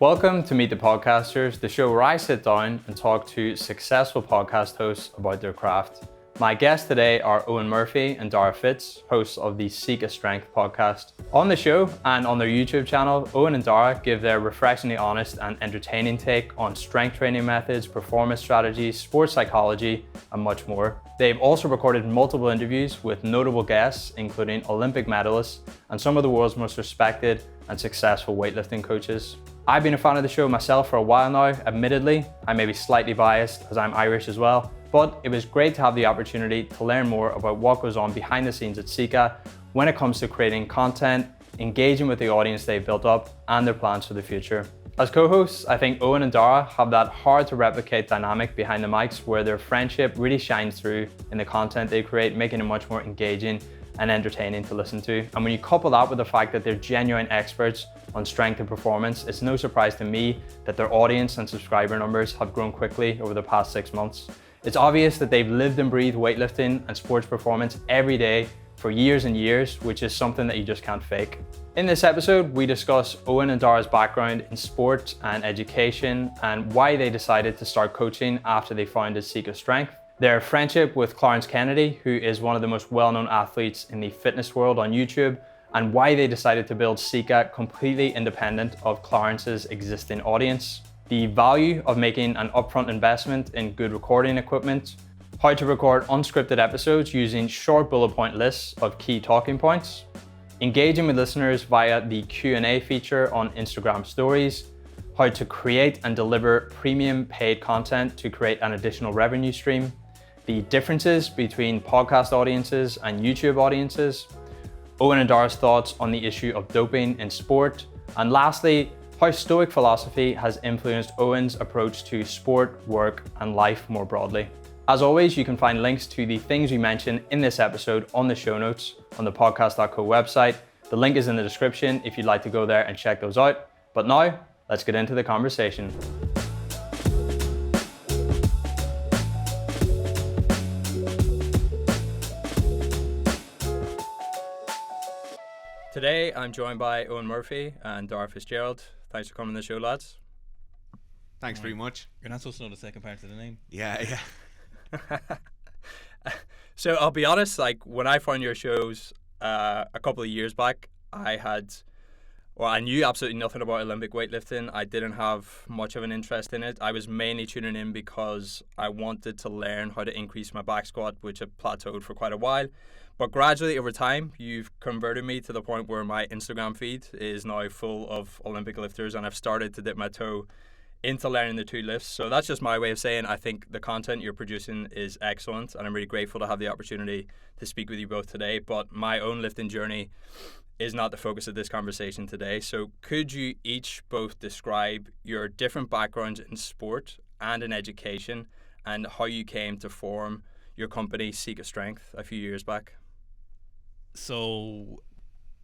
Welcome to Meet the Podcasters, the show where I sit down and talk to successful podcast hosts about their craft. My guests today are Eoin Murphy and Daire Fitz, hosts of the Sika Strength podcast. On the show and on their YouTube channel, Eoin and Dara give their refreshingly honest and entertaining take on strength training methods, performance strategies, sports psychology, and much more. They've also recorded multiple interviews with notable guests, including Olympic medalists and some of the world's most respected and successful weightlifting coaches. I've been a fan of the show myself for a while now. Admittedly, I may be slightly biased as I'm Irish as well, but it was great to have the opportunity to learn more about what goes on behind the scenes at Sika when it comes to creating content, engaging with the audience they've built up, and their plans for the future. As co-hosts, I think Eoin and Dara have that hard to replicate dynamic behind the mics where their friendship really shines through in the content they create, making it much more engaging and entertaining to listen to. And when you couple that with the fact that they're genuine experts on strength and performance, it's no surprise to me that their audience and subscriber numbers have grown quickly over the past 6 months. It's obvious that they've lived and breathed weightlifting and sports performance every day for years and years, which is something that you just can't fake. In this episode, we discuss Eoin and Dara's background in sport and education and why they decided to start coaching after they founded Sika Strength, their friendship with Clarence Kennedy, who is one of the most well-known athletes in the fitness world on YouTube, and why they decided to build Sika completely independent of Clarence's existing audience, the value of making an upfront investment in good recording equipment, how to record unscripted episodes using short bullet point lists of key talking points, engaging with listeners via the Q&A feature on Instagram stories, how to create and deliver premium paid content to create an additional revenue stream, the differences between podcast audiences and YouTube audiences, Eoin and Dara's thoughts on the issue of doping in sport, and lastly, how Stoic philosophy has influenced Eoin's approach to sport, work, and life more broadly. As always, you can find links to the things we mentioned in this episode on the show notes on the Podcast.co website. The link is in the description if you'd like to go there and check those out. But now, let's get into the conversation. Today, I'm joined by Eoin Murphy and Daire Fitzgerald. Thanks for coming on the show, lads. Thanks very much. You're not supposed to know the second part of the name. Yeah. So I'll be honest, like when I found your shows a couple of years back, I knew absolutely nothing about Olympic weightlifting. I didn't have much of an interest in it. I was mainly tuning in because I wanted to learn how to increase my back squat, which had plateaued for quite a while. But gradually over time, you've converted me to the point where my Instagram feed is now full of Olympic lifters, and I've started to dip my toe into learning the two lifts. So that's just my way of saying I think the content you're producing is excellent, and I'm really grateful to have the opportunity to speak with you both today. But my own lifting journey is not the focus of this conversation today. So could you each both describe your different backgrounds in sport and in education and how you came to form your company Sika Strength a few years back? So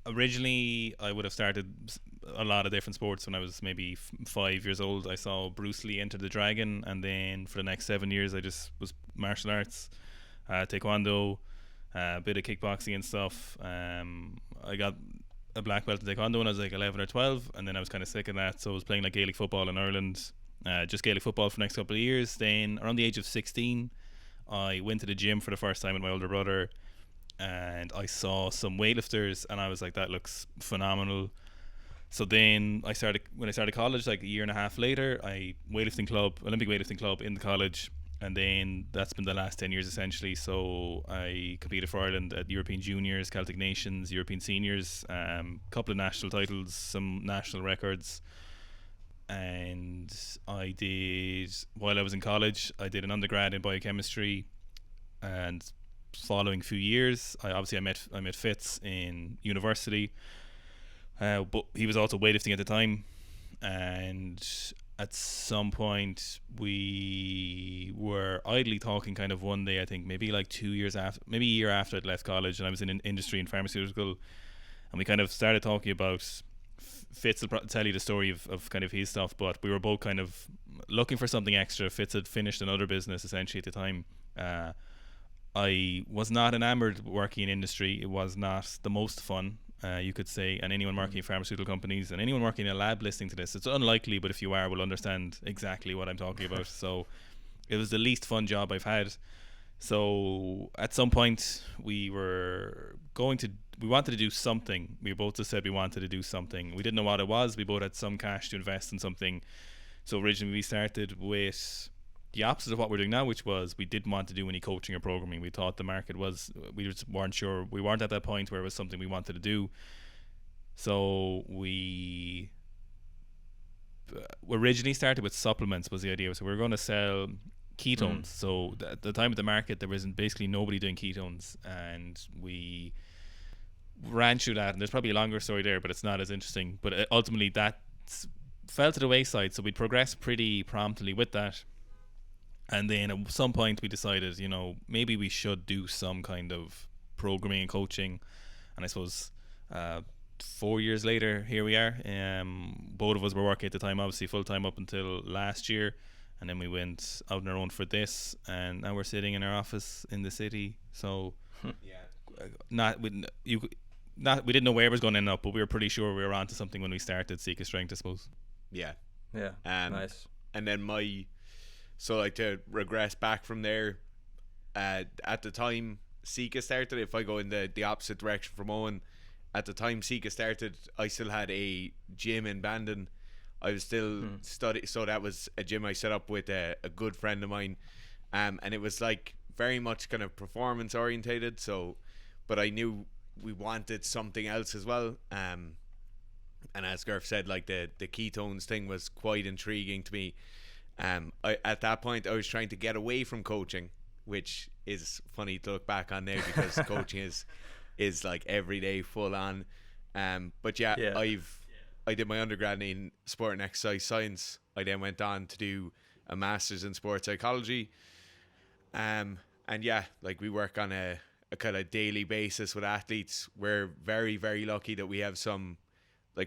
originally I would have started a lot of different sports when I was maybe 5 years old. I saw Bruce Lee Enter the Dragon, and then for the next 7 years I just was martial arts, taekwondo, a bit of kickboxing and stuff. I got a black belt in taekwondo when I was like 11 or 12, and then I was kind of sick of that, so I was playing like Gaelic football in Ireland, just Gaelic football for the next couple of years. Then around the age of 16 I went to the gym for the first time with my older brother, and I saw some weightlifters and I was like, that looks phenomenal. So then when I started college, like a year and a half later, Olympic weightlifting club in the college, and then that's been the last 10 years essentially. So I competed for Ireland at European Juniors, Celtic Nations, European Seniors, couple of national titles, some national records. And while I was in college, I did an undergrad in biochemistry, and following a few years, I met Fitz in university, but he was also weightlifting at the time, and at some point we were idly talking kind of one day, I think maybe like 2 years after, maybe a year after I'd left college, and I was in an industry and pharmaceutical, and we kind of started talking about, Fitz will tell you the story of kind of his stuff, but we were both kind of looking for something extra. Fitz had finished another business essentially at the time. I was not enamored working in industry. It was not the most fun. you could say, and anyone working in pharmaceutical companies and anyone working in a lab listening to this, it's unlikely, but if you are, will understand exactly what I'm talking about. So it was the least fun job I've had. So at some point we wanted to do something. We both just said we wanted to do something. We didn't know what it was. We both had some cash to invest in something. So originally we started with the opposite of what we're doing now, which was we didn't want to do any coaching or programming. We thought the market we just weren't sure. We weren't at that point where it was something we wanted to do. So we originally started with supplements was the idea. So we were going to sell ketones. So at the time of the market, there wasn't basically nobody doing ketones, and we ran through that. And there's probably a longer story there, but it's not as interesting. But ultimately that fell to the wayside. So we progressed pretty promptly with that. And then at some point we decided, maybe we should do some kind of programming and coaching. And I suppose 4 years later, here we are. Both of us were working at the time, obviously full-time up until last year. And then we went out on our own for this. And now we're sitting in our office in the city. So we didn't know where it was going to end up, but we were pretty sure we were onto something when we started Sika Strength, I suppose. Yeah. Nice. And then so like to regress back from there, at the time Sika started, if I go in the opposite direction from Eoin, at the time Sika started, I still had a gym in Bandon. I was still studying, so that was a gym I set up with a good friend of mine, and it was like very much kind of performance orientated. So, but I knew we wanted something else as well. And as Garth said, like the ketones thing was quite intriguing to me. At that point I was trying to get away from coaching, which is funny to look back on now because coaching is like every day full on. But I did my undergrad in sport and exercise science. I then went on to do a master's in sports psychology. And like we work on a kind of daily basis with athletes. We're very, very lucky that we have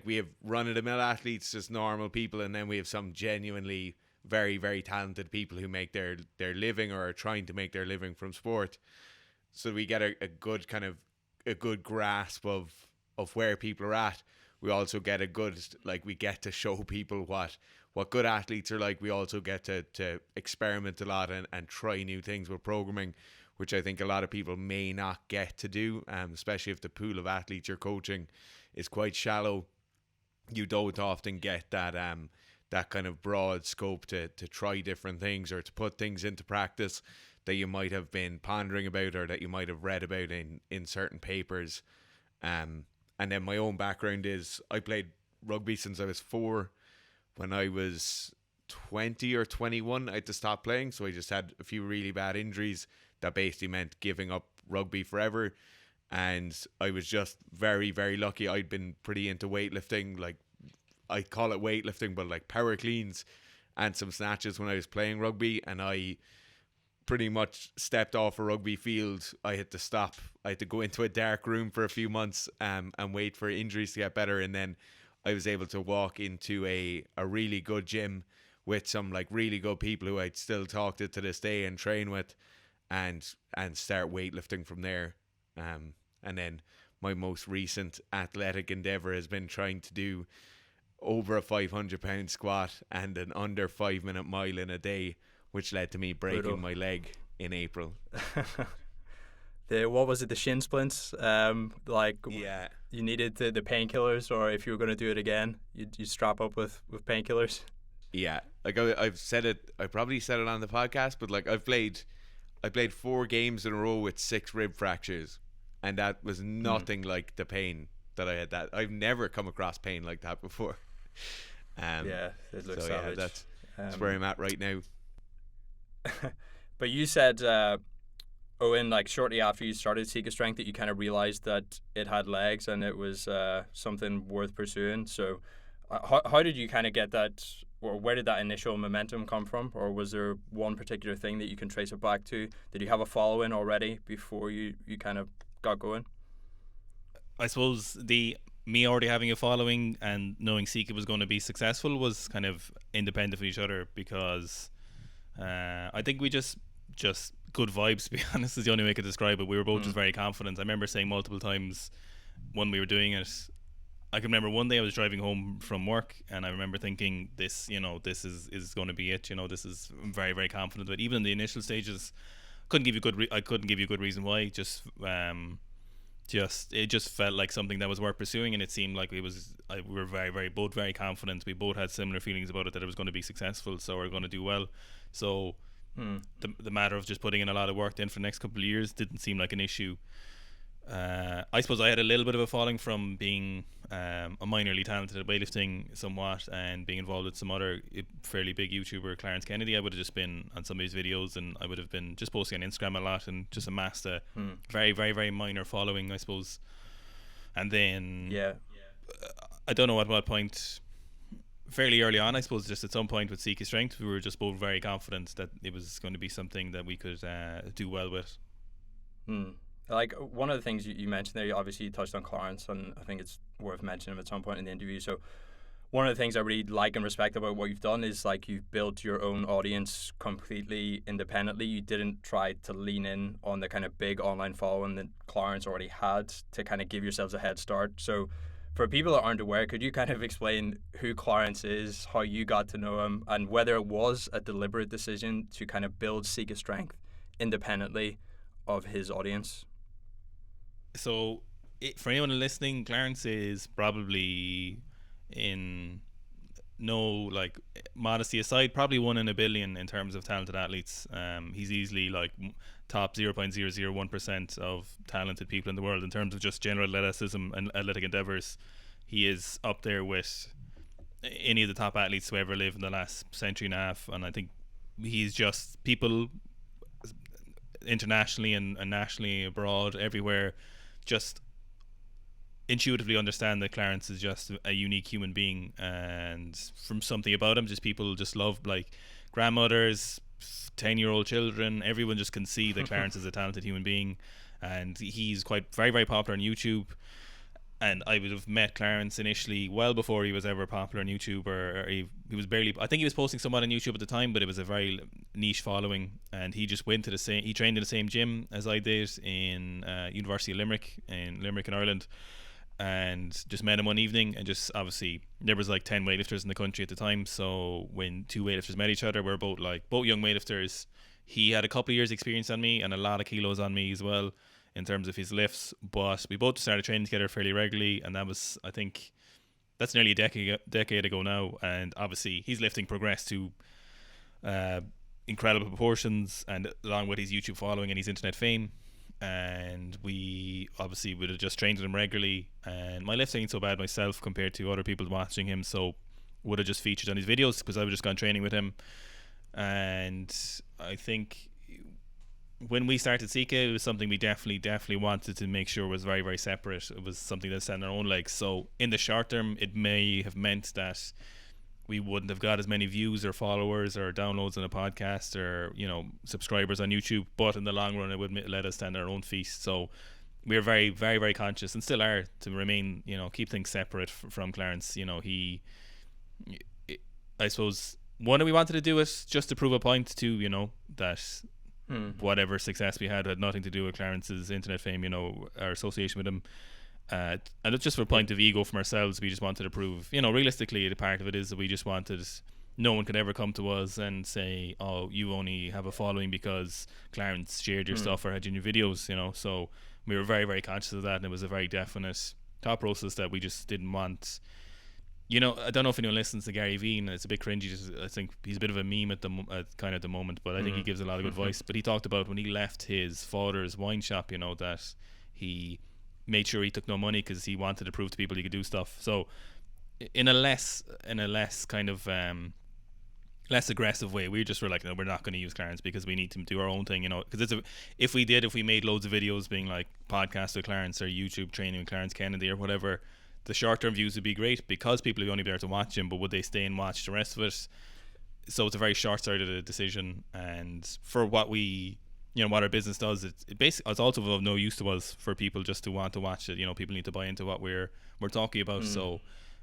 we have run-of-the-mill athletes, just normal people, and then we have some genuinely very, very talented people who make their living or are trying to make their living from sport. So we get a good grasp of where people are at. We also get we get to show people what good athletes are like. We also get to experiment a lot and try new things with programming, which I think a lot of people may not get to do, especially if the pool of athletes you're coaching is quite shallow. You don't often get that kind of broad scope to try different things or to put things into practice that you might have been pondering about or that you might have read about in certain papers. And then my own background is I played rugby since I was 4. When I was 20 or 21, I had to stop playing. So I just had a few really bad injuries that basically meant giving up rugby forever. And I was just very, very lucky. I'd been pretty into weightlifting, like I call it weightlifting, but like power cleans and some snatches when I was playing rugby. And I pretty much stepped off a rugby field. I had to stop. I had to go into a dark room for a few months and wait for injuries to get better. And then I was able to walk into a really good gym with some like really good people who I'd still talk to this day and train with, and start weightlifting from there. And then my most recent athletic endeavor has been trying to do over a 500-pound squat and an under 5-minute mile in a day, which led to me breaking my leg in April. What was it? The shin splints? You needed the painkillers, or if you were going to do it again, you strap up with painkillers. Yeah, like I've said it. I probably said it on the podcast, but like I played 4 games in a row with 6 rib fractures, and that was nothing like the pain that I had. That I've never come across pain like that before. It looks savage. That's where I'm at right now. But you said, Eoin, like shortly after you started Sika Strength, that you kind of realized that it had legs and it was something worth pursuing. So how did you kind of get that, or where did that initial momentum come from? Or was there one particular thing that you can trace it back to? Did you have a following already before you kind of got going? I suppose me already having a following and knowing Sika was going to be successful was kind of independent of each other, because I think we just good vibes, to be honest, is the only way I could describe it. We were both just very confident. I remember saying multiple times when we were doing it, I can remember one day I was driving home from work, and I remember thinking, this, this is going to be it. This is, I'm very, very confident of it. Even in the initial stages, I couldn't give you a good reason why. It just felt like something that was worth pursuing, and it seemed like we were both very confident. We both had similar feelings about it, that it was going to be successful, so we're going to do well. So the matter of just putting in a lot of work then for the next couple of years didn't seem like an issue. I suppose I had a little bit of a falling from being a minorly talented at weightlifting somewhat, and being involved with some other fairly big YouTuber, Clarence Kennedy. I would have just been on some of his videos, and I would have been just posting on Instagram a lot, and just amassed a very, very, very minor following, I suppose. And then I don't know at what point, fairly early on, I suppose, just at some point with Sika Strength, we were just both very confident that it was going to be something that we could do well with. Like, one of the things you mentioned there, obviously you touched on Clarence, and I think it's worth mentioning him at some point in the interview. So one of the things I really like and respect about what you've done is, like, you've built your own audience completely independently. You didn't try to lean in on the kind of big online following that Clarence already had to kind of give yourselves a head start. So for people that aren't aware, could you kind of explain who Clarence is, how you got to know him, and whether it was a deliberate decision to kind of build Sika Strength independently of his audience? So for anyone listening, Clarence is probably, in modesty aside, probably 1 in a billion in terms of talented athletes. He's easily like top 0.001% of talented people in the world in terms of just general athleticism and athletic endeavors. He is up there with any of the top athletes who ever lived in the last century and a half, and I think he's just, people internationally and nationally, abroad, everywhere, just intuitively understand that Clarence is just a unique human being, and from something about him, just people just love, like grandmothers, 10-year-old children, everyone just can see that Clarence is a talented human being, and he's quite very, very popular on YouTube. And I would have met Clarence initially well before he was ever popular on YouTube, or he was barely, I think he was posting somewhat on YouTube at the time, but it was a very niche following, and he just went to he trained in the same gym as I did in University of Limerick in Ireland, and just met him one evening, and just, obviously there was like 10 weightlifters in the country at the time, so when two weightlifters met each other, we're both young weightlifters. He had a couple of years experience on me and a lot of kilos on me as well in terms of his lifts, but we both started training together fairly regularly, and that was, I think that's nearly a decade ago now, and obviously his lifting progressed to incredible proportions, and along with his YouTube following and his internet fame, and we obviously would have just trained with him regularly, and my lifting ain't so bad myself compared to other people watching him, so would have just featured on his videos because I would have just gone training with him. And I think when we started Sika, it was something we definitely wanted to make sure was very, very separate. It was something that stood on our own legs. So in the short term, it may have meant that we wouldn't have got as many views or followers or downloads on a podcast or, subscribers on YouTube. But in the long run, it would let us stand on our own feet. So we were very, very, very conscious, and still are, to remain, keep things separate from Clarence. I suppose, one, we wanted to do it just to prove a point to, that whatever success we had nothing to do with Clarence's internet fame, our association with him, and it's just for a point of ego from ourselves. We just wanted to prove, realistically, the part of it is that we just wanted, no one could ever come to us and say, oh, you only have a following because Clarence shared your stuff or had you in your videos, so we were very, very conscious of that, and it was a very definite thought process that we just didn't want. I don't know if anyone listens to Gary Vee, and it's a bit cringy. I think he's a bit of a meme at the moment, but I think he gives a lot of good advice. But he talked about when he left his father's wine shop, that he made sure he took no money because he wanted to prove to people he could do stuff. So in a less kind of less aggressive way, we just were like, no, we're not going to use Clarence because we need to do our own thing, because if we made loads of videos being like Podcast with Clarence or YouTube training with Clarence Kennedy or whatever, the short-term views would be great because people would only be there to watch him, but would they stay and watch the rest of it? So it's a very short-sighted decision, and for what we, what our business does, it's also of no use to us for people just to want to watch it. People need to buy into what we're talking about. So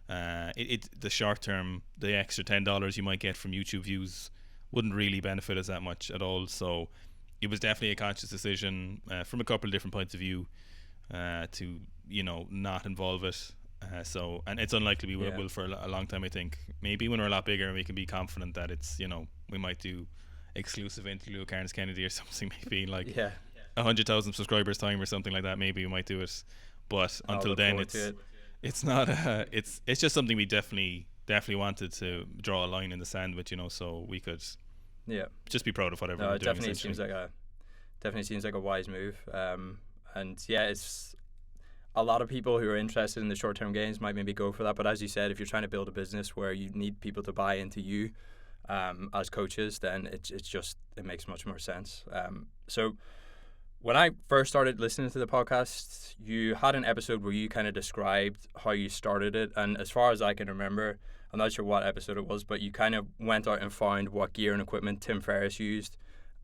the short-term, the extra $10 you might get from YouTube views wouldn't really benefit us that much at all. So it was definitely a conscious decision from a couple of different points of view. to not involve it. So, and it's unlikely we will for a long time. I think maybe when we're a lot bigger, we can be confident that it's we might do exclusive interview with Clarence Kennedy or something. Maybe like 100,000 subscribers time or something like that. Maybe we might do it, but until then, it's not. It's just something we definitely wanted to draw a line in the sand with, so we could just be proud of whatever we're doing. Definitely seems like a wise move. And it's a lot of people who are interested in the short-term gains might maybe go for that, but as you said, if you're trying to build a business where you need people to buy into you as coaches, then it makes much more sense. So when I first started listening to the podcast, you had an episode where you kind of described how you started it, and as far as I can remember, I'm not sure what episode it was, but you kind of went out and found what gear and equipment Tim Ferriss used,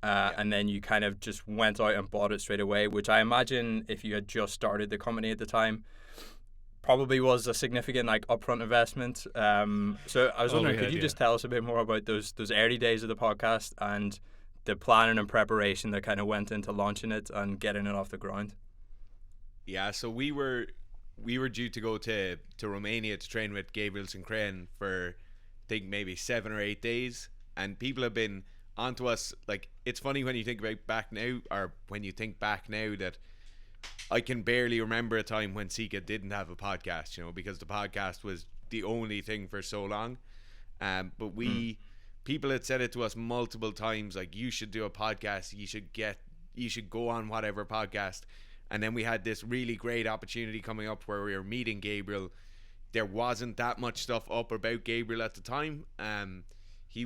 and then you kind of just went out and bought it straight away, which I imagine if you had just started the company at the time, probably was a significant upfront investment. So I was wondering, could you just tell us a bit more about those early days of the podcast and the planning and preparation that kind of went into launching it and getting it off the ground? Yeah, so we were due to go to Romania to train with Gabriel Sinclair for I think maybe 7 or 8 days, and people have been onto us. Like, it's funny when you think back now that I can barely remember a time when Sika didn't have a podcast, because the podcast was the only thing for so long. But people had said it to us multiple times, like, you should do a podcast, you should go on whatever podcast. And then we had this really great opportunity coming up where we were meeting Gabriel. There wasn't that much stuff up about Gabriel at the time. He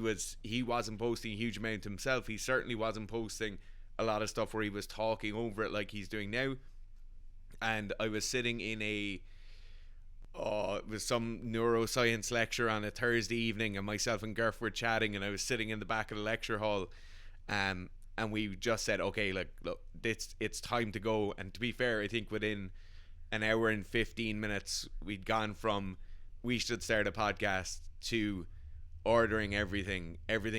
wasn't posting a huge amount himself. He certainly wasn't posting a lot of stuff where he was talking over it like he's doing now. And I was sitting in it was some neuroscience lecture on a Thursday evening, and myself and Gerf were chatting, and I was sitting in the back of the lecture hall, and we just said, okay, look, it's time to go. And to be fair, I think within an hour and 15 minutes, we'd gone from we should start a podcast to ordering everything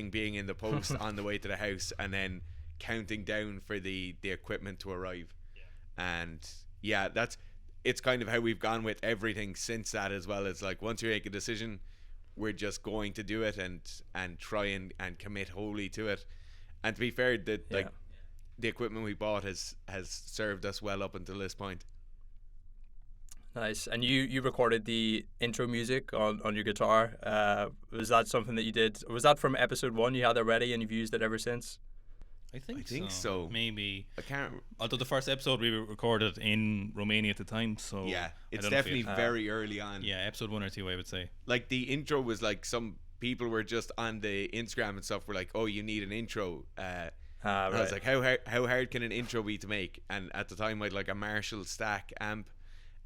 being in the post on the way to the house, and then counting down for the equipment to arrive. And it's kind of how we've gone with everything since that as well. It's like, once you make a decision, we're just going to do it and try and commit wholly to it. And to be fair, the equipment we bought has served us well up until this point. Nice. And you recorded the intro music on your guitar. Was that something that you did? Was that from episode 1? You had it ready and you've used it ever since? I think so. Maybe. I can't. Although the first episode we recorded in Romania at the time, so it's definitely very early on. Yeah, episode 1 or 2, I would say. Like, the intro was like, some people were just on the Instagram and stuff were like, oh, you need an intro. Right. I was like, how hard can an intro be to make? And at the time I had like a Marshall stack amp,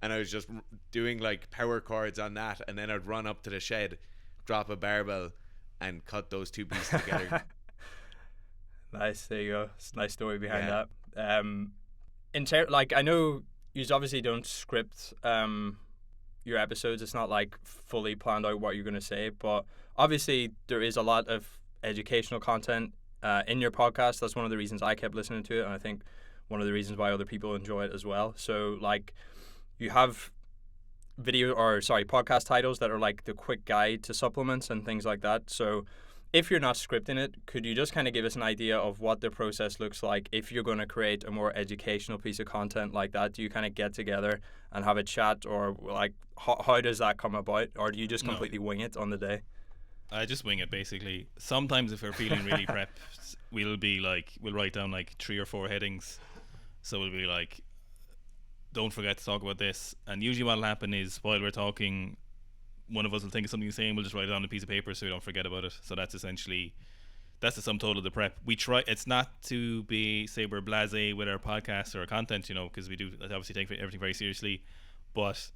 and I was just doing like power chords on that, and then I'd run up to the shed, drop a barbell, and cut those two pieces together. Nice. There you go. It's a nice story behind that. I know you obviously don't script your episodes. It's not like fully planned out what you're going to say, but obviously there is a lot of educational content in your podcast. That's one of the reasons I kept listening to it, and I think one of the reasons why other people enjoy it as well. So like, you have podcast titles that are like the quick guide to supplements and things like that. So if you're not scripting it, could you just kind of give us an idea of what the process looks like if you're going to create a more educational piece of content like that? Do you kind of get together and have a chat, or like how does that come about, or do you just completely wing it on the day? I just wing it, basically. Sometimes if we're feeling really prepped, we'll write down like 3 or 4 headings. So we'll be like, don't forget to talk about this. And usually what'll happen is, while we're talking, one of us will think of something to say, and we'll just write it on a piece of paper so we don't forget about it. So that's the sum total of the prep. We try, it's not to say we're blasé with our podcast or our content, because we do obviously take everything very seriously, but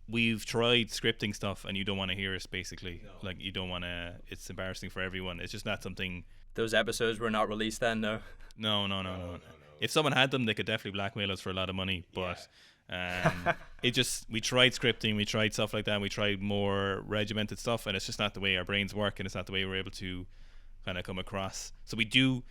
we've tried scripting stuff and you don't want to hear us, basically. No. Like, you don't want to, it's embarrassing for everyone. It's just not something. Those episodes were not released then, no? No. If someone had them, they could definitely blackmail us for a lot of money, but we tried scripting, we tried stuff like that, we tried more regimented stuff, and it's just not the way our brains work, and it's not the way we're able to kind of come across. So we do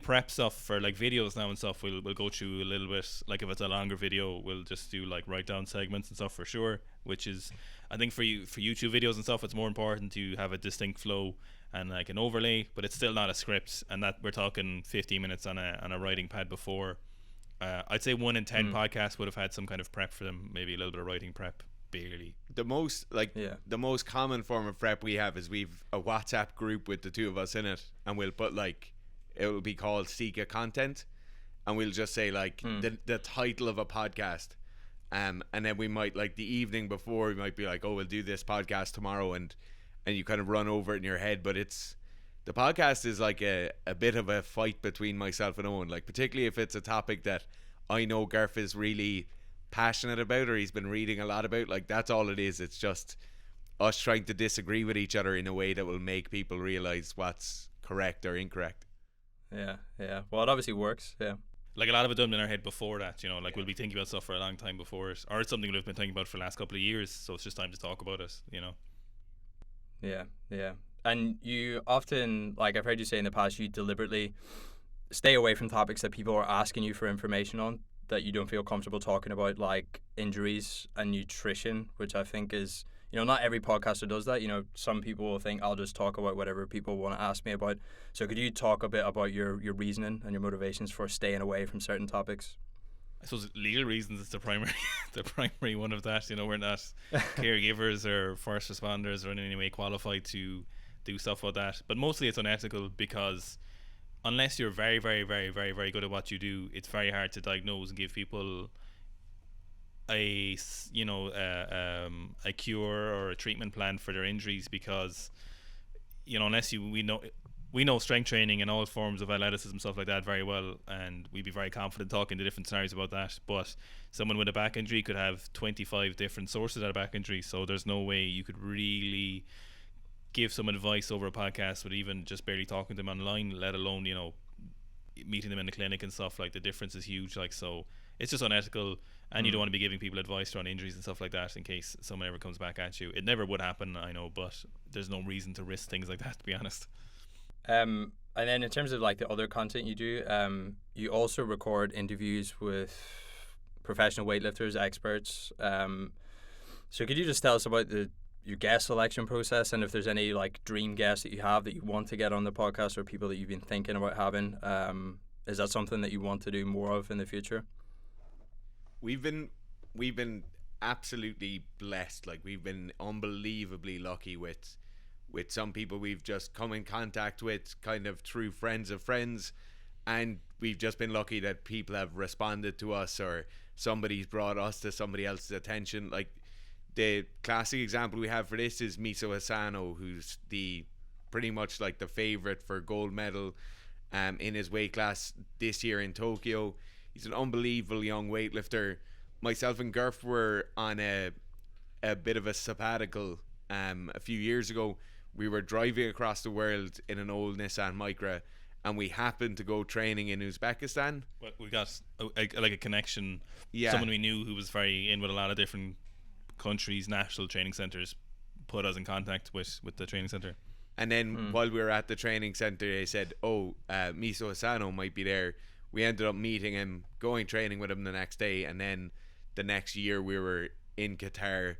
prep stuff for like videos now and stuff. We'll go through a little bit, like if it's a longer video, we'll just do like write down segments and stuff for sure, which is, I think for YouTube videos and stuff, it's more important to have a distinct flow and like an overlay, but it's still not a script, and that we're talking 15 minutes on a writing pad before. I'd say 1 in 10 podcasts would have had some kind of prep for them, maybe a little bit of writing prep, barely. The most common form of prep we have is we've a WhatsApp group with the two of us in it, and we'll put like, it will be called Sika Content, and we'll just say like the title of a podcast, and then we might, like the evening before, we might be like, oh, we'll do this podcast tomorrow, and you kind of run over it in your head. But the podcast is like a bit of a fight between myself and Eoin, like particularly if it's a topic that I know Garth is really passionate about, or he's been reading a lot about. Like, that's all it is. It's just us trying to disagree with each other in a way that will make people realize what's correct or incorrect. Yeah. Well, it obviously works. Yeah. Like a lot of it done in our head before that, you know, like we'll be thinking about stuff for a long time before it, or it's something we've been thinking about for the last couple of years, so it's just time to talk about it, you know. Yeah. And you often, like I've heard you say in the past, you deliberately stay away from topics that people are asking you for information on, that you don't feel comfortable talking about, like injuries and nutrition, which I think is, you know, not every podcaster does that. You know, some people will think I'll just talk about whatever people want to ask me about. So could you talk a bit about your reasoning and your motivations for staying away from certain topics? I suppose legal reasons is the primary one of that. You know, we're not caregivers or first responders or in any way qualified to do stuff like that. But mostly it's unethical, because unless you're very, very, very, very, very good at what you do, it's very hard to diagnose and give people a cure or a treatment plan for their injuries, because, you know, unless we know strength training and all forms of athleticism, stuff like that, very well, and we'd be very confident talking to different scenarios about that. But someone with a back injury could have 25 different sources of a back injury, so there's no way you could really give some advice over a podcast with even just barely talking to them online, let alone, you know, meeting them in the clinic and stuff. Like, the difference is huge. Like, so it's just unethical, and you don't want to be giving people advice around injuries and stuff like that in case someone ever comes back at you. It never would happen, I know, but there's no reason to risk things like that, to be honest. And then in terms of like the other content you do, you also record interviews with professional weightlifters, experts. So could you just tell us about your guest selection process, and if there's any like dream guests that you have that you want to get on the podcast, or people that you've been thinking about having? Is that something that you want to do more of in the future? We've been absolutely blessed. Like, we've been unbelievably lucky with some people we've just come in contact with kind of through friends of friends, and we've just been lucky that people have responded to us, or somebody's brought us to somebody else's attention. Like, the classic example we have for this is Miso Asano, who's pretty much like the favorite for gold medal in his weight class this year in Tokyo. He's an unbelievable young weightlifter. Myself and Garth were on a bit of a sabbatical a few years ago. We were driving across the world in an old Nissan Micra, and we happened to go training in Uzbekistan. But we got a connection. Yeah. Someone we knew who was very in with a lot of different countries' national training centers put us in contact with the training center. And then while we were at the training center, they said, Miso Asano might be there. We ended up meeting him, going training with him the next day, and then the next year we were in Qatar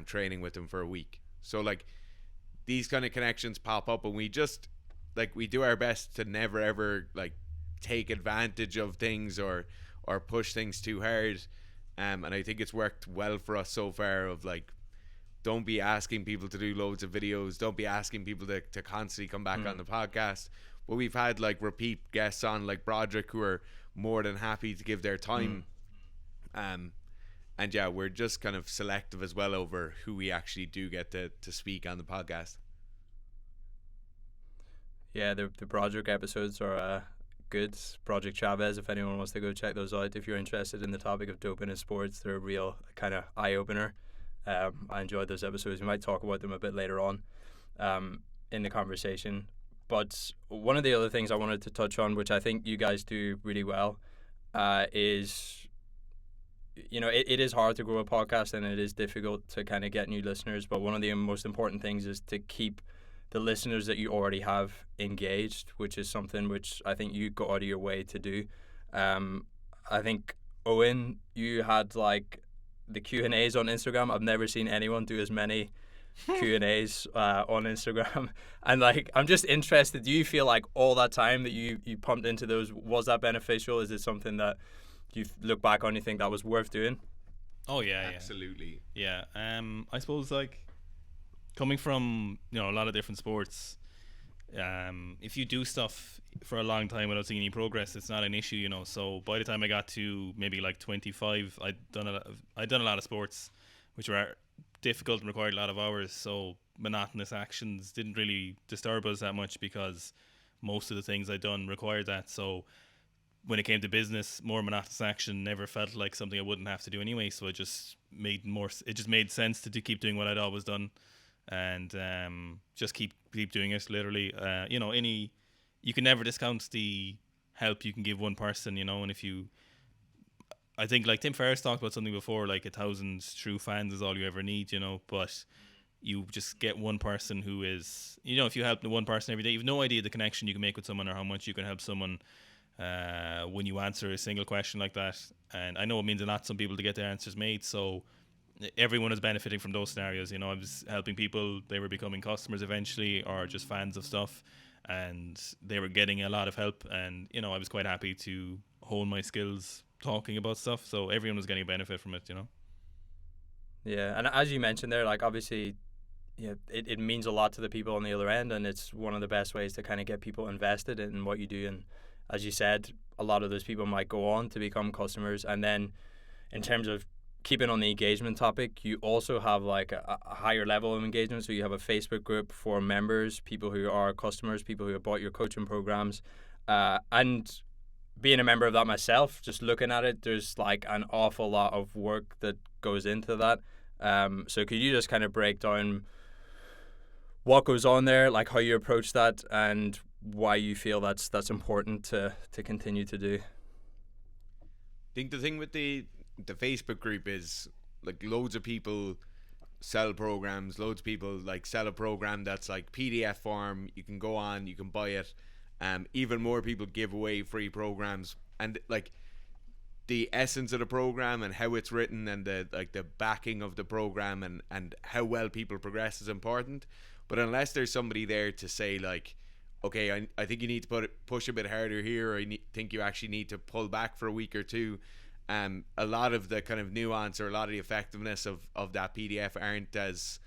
training with him for a week. So like, these kind of connections pop up, and we just like, we do our best to never ever like take advantage of things or push things too hard. And I think it's worked well for us so far, of like, don't be asking people to do loads of videos, don't be asking people to constantly come back on the podcast. But we've had like repeat guests on, like Broderick, who are more than happy to give their time. And yeah, we're just kind of selective as well over who we actually do get to speak on the podcast. Yeah, the Broderick episodes are good. Project Chavez, if anyone wants to go check those out, if you're interested in the topic of doping in sports, they're a real kind of eye-opener. I enjoyed those episodes. We might talk about them a bit later on in the conversation. But one of the other things I wanted to touch on, which I think you guys do really well, is, you know, it is hard to grow a podcast, and it is difficult to kind of get new listeners. But one of the most important things is to keep the listeners that you already have engaged, which is something which I think you go out of your way to do. I think, Eoin, you had like the Q&As on Instagram. I've never seen anyone do as many Q&As on Instagram. And like, I'm just interested, do you feel like all that time that you pumped into those, was that beneficial? Is it something that you look back on, you think that was worth doing? Oh yeah, absolutely. Yeah. I suppose like coming from, you know, a lot of different sports, if you do stuff for a long time without seeing any progress, it's not an issue, you know. So by the time I got to maybe like 25, I'd done a lot of sports which were difficult and required a lot of hours, so monotonous actions didn't really disturb us that much because most of the things I'd done required that. So when it came to business, more monotonous action never felt like something I wouldn't have to do anyway, so it just made sense to keep doing what I'd always done, and just keep doing it, literally. You know, you can never discount the help you can give one person, you know. And I think like Tim Ferriss talked about something before, like 1,000 true fans is all you ever need, you know. But you just get one person who is, you know, if you help one person every day, you've no idea the connection you can make with someone or how much you can help someone when you answer a single question like that. And I know it means a lot to some people to get their answers made, so everyone is benefiting from those scenarios, you know. I was helping people, they were becoming customers eventually, or just fans of stuff, and they were getting a lot of help, and you know, I was quite happy to hone my skills talking about stuff, so everyone was getting a benefit from it, you know. Yeah, and as you mentioned there, like obviously, yeah, it means a lot to the people on the other end, and it's one of the best ways to kind of get people invested in what you do. And as you said, a lot of those people might go on to become customers. And then in terms of keeping on the engagement topic, you also have like a higher level of engagement. So you have a Facebook group for members, people who are customers, people who have bought your coaching programs. And being a member of that myself, just looking at it, there's like an awful lot of work that goes into that. So could you just kind of break down what goes on there, like how you approach that, and why you feel that's important to continue to do? I think the thing with the Facebook group is like loads of people sell programs, loads of people like sell a program that's like PDF form, you can go on, you can buy it. Even more people give away free programs, and like the essence of the program and how it's written and the backing of the program and how well people progress is important. But unless there's somebody there to say like, okay, I think you need to push a bit harder here, or I think you actually need to pull back for a week or two, a lot of the kind of nuance or a lot of the effectiveness of that PDF aren't as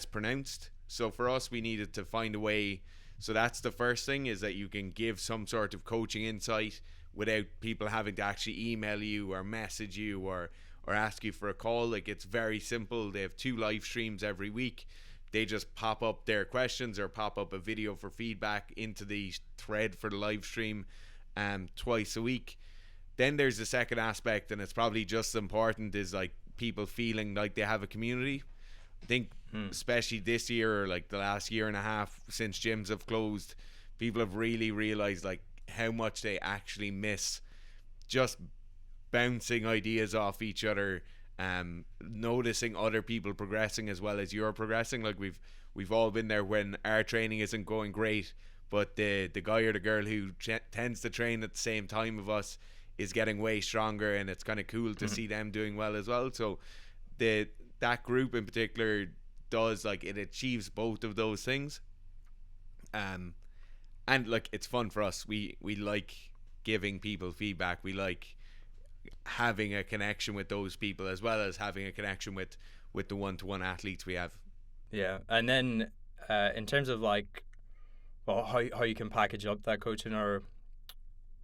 pronounced. So for us, we needed to find a way. So that's the first thing, is that you can give some sort of coaching insight without people having to actually email you or message you or ask you for a call. Like, it's very simple. They have 2 live streams every week. They just pop up their questions or pop up a video for feedback into the thread for the live stream twice a week. Then there's the second aspect, and it's probably just as important, is like people feeling like they have a community. I think especially this year, or like the last year and a half since gyms have closed, people have really realized like how much they actually miss just bouncing ideas off each other, noticing other people progressing as well as you're progressing. Like we've all been there when our training isn't going great, but the guy or the girl who tends to train at the same time of us is getting way stronger, and it's kind of cool to see them doing well as well. So that group in particular does, like, it achieves both of those things, and like it's fun for us. We like giving people feedback. We like having a connection with those people, as well as having a connection with the one-to-one athletes we have. Yeah, and then in terms of like, well, how you can package up that coaching, or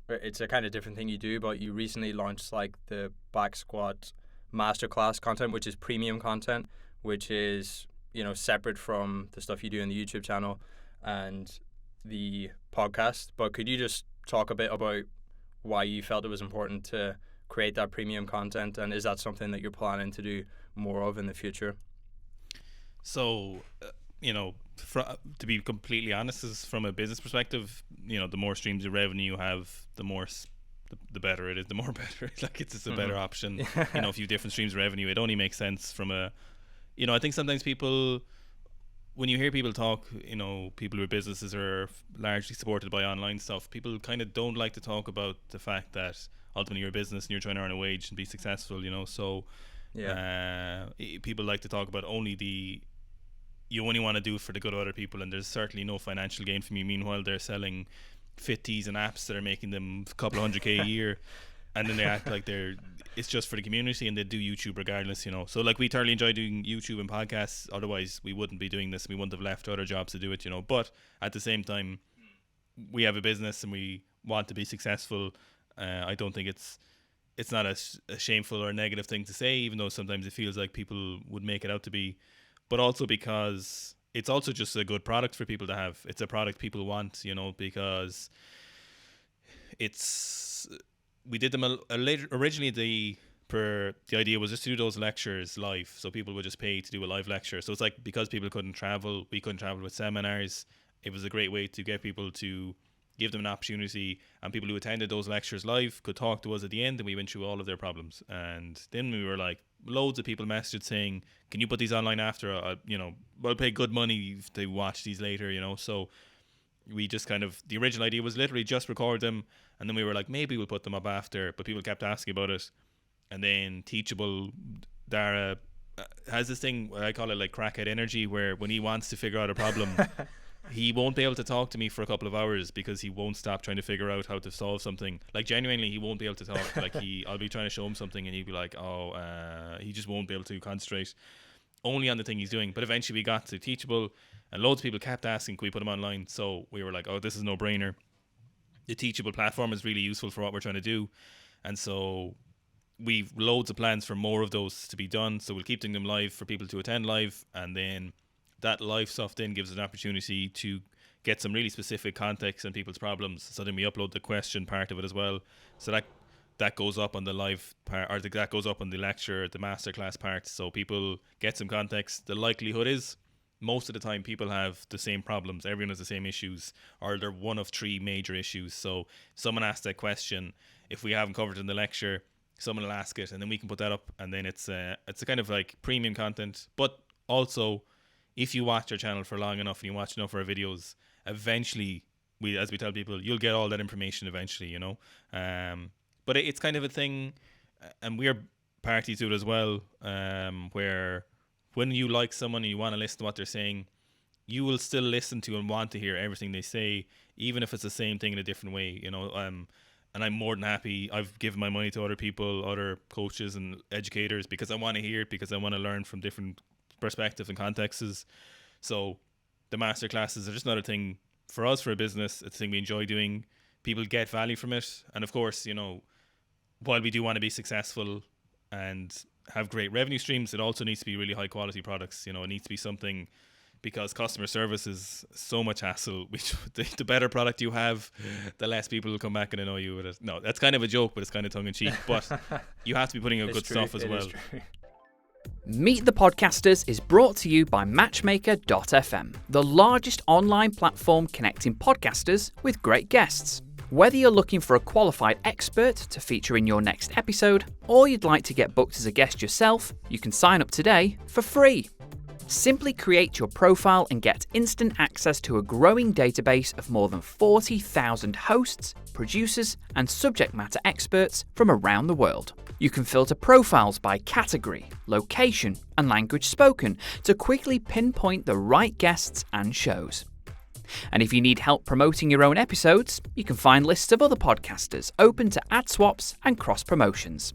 it's a kind of different thing you do, but you recently launched like the back squat masterclass content, which is premium content, which is, you know, separate from the stuff you do in the YouTube channel and the podcast. But could you just talk a bit about why you felt it was important to create that premium content, and is that something that you're planning to do more of in the future? So you know, to be completely honest, is from a business perspective, you know, the more streams of revenue you have, the better it is, the more better. Like, it's just a better option. You know, if you have different streams of revenue, it only makes sense from a, you know, I think sometimes people, when you hear people talk, people who are businesses are largely supported by online stuff, people kind of don't like to talk about the fact that ultimately you're a business and you're trying to earn a wage and be successful, so people like to talk about you only want to do it for the good of other people, and there's certainly no financial gain from you. Meanwhile, they're selling fit tees and apps that are making them a couple of $100K a year, and then they act like it's just for the community, and they do YouTube regardless, So like, we thoroughly enjoy doing YouTube and podcasts, otherwise we wouldn't be doing this. We wouldn't have left other jobs to do it, but at the same time, we have a business and we want to be successful. I don't think it's not a shameful or negative thing to say, even though sometimes it feels like people would make it out to be, but also because it's also just a good product for people to have. It's a product people want, because we did them originally. The idea was just to do those lectures live, so people would just pay to do a live lecture. So it's like, because people couldn't travel, we couldn't travel with seminars. It was a great way to get people to give them an opportunity, and people who attended those lectures live could talk to us at the end, and we went through all of their problems. And then we were like, loads of people messaged saying, can you put these online after? We'll pay good money to watch these later, So we just the original idea was literally just record them, and then we were like, maybe we'll put them up after, but people kept asking about it. And then Teachable Daire has this thing, I call it like crackhead energy, where when he wants to figure out a problem, he won't be able to talk to me for a couple of hours because he won't stop trying to figure out how to solve something. Like, genuinely, he won't be able to talk. Like, I'll be trying to show him something and he'll be like, he just won't be able to concentrate only on the thing he's doing. But eventually we got to Teachable, and loads of people kept asking, can we put him online? So we were like, this is a no-brainer. The Teachable platform is really useful for what we're trying to do. And so we've loads of plans for more of those to be done. So we'll keep doing them live for people to attend live, and then that live stuff then gives us an opportunity to get some really specific context on people's problems. So then we upload the question part of it as well. So that goes up on the live part, or that goes up on the lecture, the masterclass part. So people get some context. The likelihood is, most of the time, people have the same problems. Everyone has the same issues, or they're one of three major issues. So someone asks that question, if we haven't covered it in the lecture, someone will ask it, and then we can put that up. And then it's a kind of like premium content. But also, if you watch our channel for long enough and you watch enough of our videos, eventually, as we tell people, you'll get all that information eventually, But it's kind of a thing, and we're party to it as well, where when you like someone and you want to listen to what they're saying, you will still listen to and want to hear everything they say, even if it's the same thing in a different way, And I'm more than happy. I've given my money to other people, other coaches and educators, because I want to hear it, because I want to learn from different perspectives and contexts. So the masterclasses are just another thing for us, for a business. It's a thing we enjoy doing. People get value from it. And of course, while we do want to be successful and have great revenue streams, it also needs to be really high quality products. It needs to be something, because customer service is so much hassle. The better product you have, the less people will come back and annoy you with it. No, that's kind of a joke, but it's kind of tongue in cheek. But you have to be putting out good stuff as well. Meet the Podcasters is brought to you by Matchmaker.fm, the largest online platform connecting podcasters with great guests. Whether you're looking for a qualified expert to feature in your next episode, or you'd like to get booked as a guest yourself, you can sign up today for free. Simply create your profile and get instant access to a growing database of more than 40,000 hosts, producers, and subject matter experts from around the world. You can filter profiles by category, location, and language spoken to quickly pinpoint the right guests and shows. And if you need help promoting your own episodes, you can find lists of other podcasters open to ad swaps and cross promotions.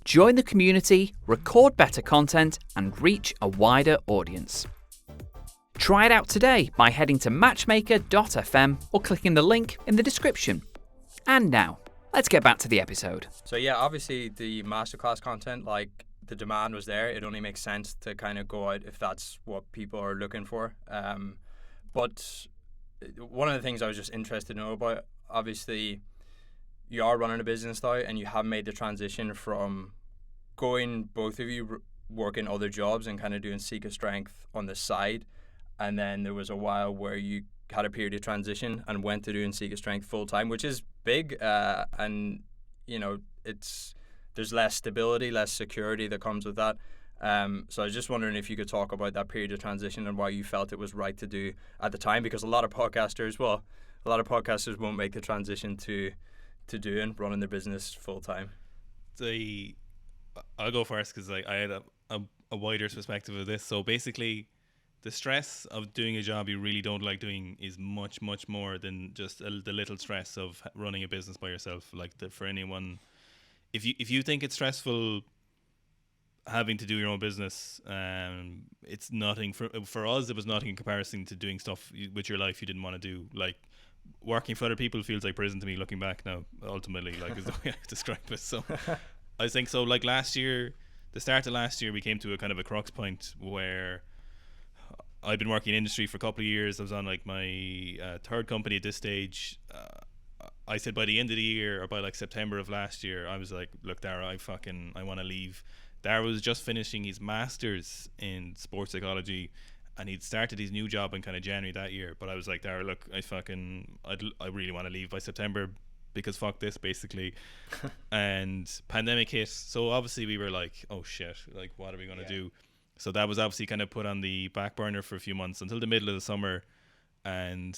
Join the community, record better content, and reach a wider audience. Try it out today by heading to matchmaker.fm or clicking the link in the description. And now, let's get back to the episode. So yeah, obviously the masterclass content, like, the demand was there. It only makes sense to kind of go out if that's what people are looking for. But one of the things I was just interested to know about, obviously, you are running a business now, and you have made the transition from both of you working other jobs and kind of doing Sika Strength on the side, and then there was a while where you had a period of transition and went to doing Sika Strength full time, which is big, and there's less stability, less security that comes with that. So I was just wondering if you could talk about that period of transition and why you felt it was right to do at the time, because a lot of podcasters won't make the transition to running their business full time. I'll go first because I had a wider perspective of this. So basically, the stress of doing a job you really don't like doing is much, much more than just the little stress of running a business by yourself. Like for anyone, if you think it's stressful having to do your own business, it's nothing. For us, it was nothing in comparison to doing stuff with your life you didn't want to do. Like working for other people feels like prison to me looking back now, ultimately, like is the way I describe it. So I think so. Like last year, the start of last year, we came to a kind of a crux point where I'd been working in industry for a couple of years. I was on like my third company at this stage. I said by the end of the year, or by like September of last year, I was like, look, Daire, I want to leave. Daire was just finishing his master's in sports psychology, and he'd started his new job in kind of January that year. But I was like, Daire, look, I really want to leave by September, because fuck this, basically. And pandemic hit, so obviously we were like, oh shit, like what are we gonna do? So that was obviously kind of put on the back burner for a few months until the middle of the summer. And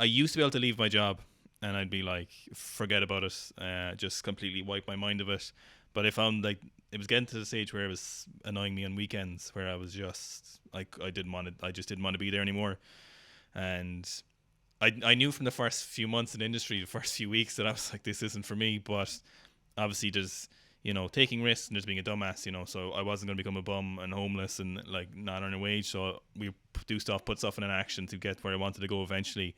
I used to be able to leave my job and I'd be like, forget about it, just completely wipe my mind of it. But I found like it was getting to the stage where it was annoying me on weekends, where I was just like, I just didn't want to be there anymore. And I knew from the first few months in the industry, the first few weeks, that I was like, this isn't for me. But obviously there's, taking risks and just being a dumbass, so I wasn't going to become a bum and homeless and like not earn a wage. So we put stuff in an action to get where I wanted to go eventually.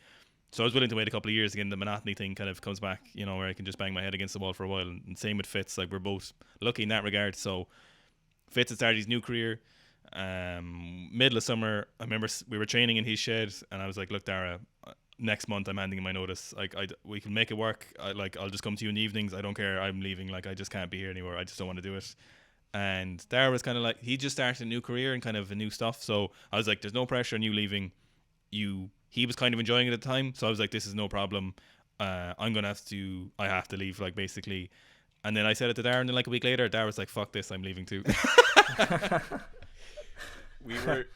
So I was willing to wait a couple of years. Again, the monotony thing kind of comes back, where I can just bang my head against the wall for a while. And same with Fitz, like we're both lucky in that regard. So Fitz had started his new career. Middle of summer, I remember we were training in his shed and I was like, look, Daire, next month I'm handing in my notice. Like we can make it work. I'll just come to you in the evenings. I don't care. I'm leaving. Like I just can't be here anymore. I just don't want to do it. And Daire was kind of like, he just started a new career and kind of a new stuff. So I was like, there's no pressure on you leaving. He was kind of enjoying it at the time. So I was like, this is no problem. I have to leave, like basically. And then I said it to Daire, and then like a week later, Daire was like, fuck this, I'm leaving too. We're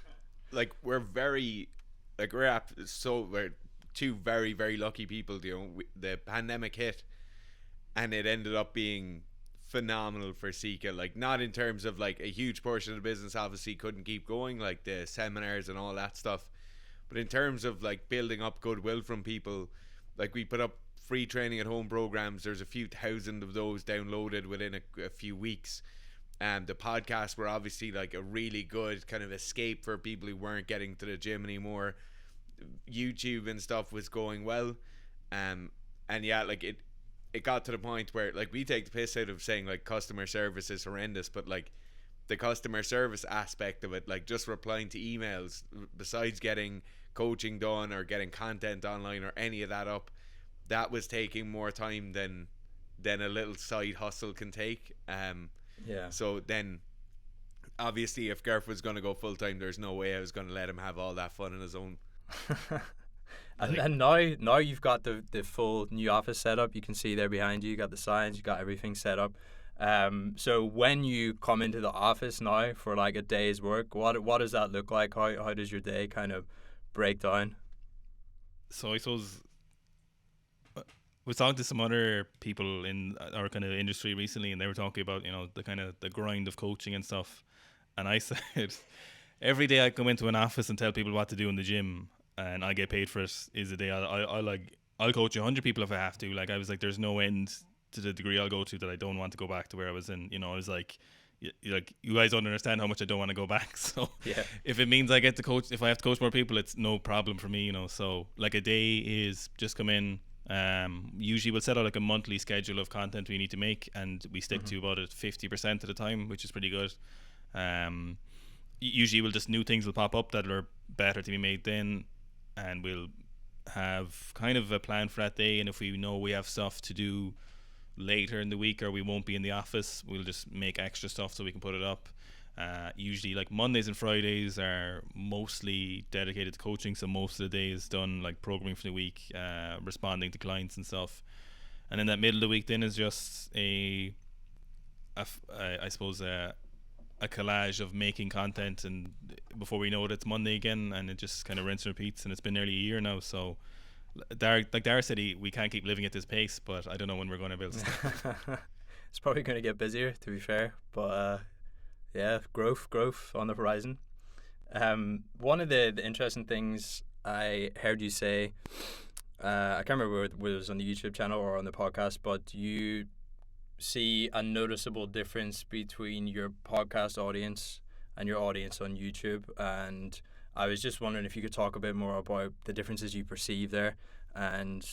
two very, very lucky people. The pandemic hit and it ended up being phenomenal for Sika. Like not in terms of like a huge portion of the business obviously couldn't keep going, like the seminars and all that stuff, but in terms of like building up goodwill from people, like we put up free training at home programs. There's a few thousand of those downloaded within a few weeks. The podcasts were obviously like a really good kind of escape for people who weren't getting to the gym anymore. YouTube and stuff was going well. And yeah, like it got to the point where like we take the piss out of saying like customer service is horrendous, but like the customer service aspect of it, like just replying to emails, besides getting coaching done or getting content online or any of that up, that was taking more time than a little side hustle can take. So then obviously if Garth was going to go full time, there's no way I was going to let him have all that fun on his own. And now you've got the full new office set up. You can see there behind you got the signs, you got everything set up. So when you come into the office now for like a day's work, what does that look like? How does your day kind of break down? So I suppose we talked to some other people in our kind of industry recently, and they were talking about the kind of the grind of coaching and stuff. And I said every day I come into an office and tell people what to do in the gym, and I get paid for it, is the day I'll coach 100 people if I have to. Like I was like, there's no end to the degree I'll go to that I don't want to go back to where I was in. I was like, you guys don't understand how much I don't want to go back. So yeah, if it means I get to coach, if I have to coach more people, it's no problem for me. So like a day is just come in. Usually we'll set out like a monthly schedule of content we need to make, and we stick to about it 50% of the time, which is pretty good. Usually we'll just new things will pop up that are better to be made then, and we'll have kind of a plan for that day. And if we know we have stuff to do later in the week or we won't be in the office, we'll just make extra stuff so we can put it up. Usually like Mondays and Fridays are mostly dedicated to coaching, so most of the day is done like programming for the week, responding to clients and stuff. And then that middle of the week then is just I suppose a collage of making content, and before we know it, it's Monday again, and it just kind of rinse and repeats, and it's been nearly a year now. So Daire said we can't keep living at this pace, but I don't know when we're going to be able to stop. It's probably going to get busier, to be fair, but yeah, growth on the horizon. One of the interesting things I heard you say, I can't remember whether it was on the YouTube channel or on the podcast, but you see a noticeable difference between your podcast audience and your audience on YouTube, and I was just wondering if you could talk a bit more about the differences you perceive there, and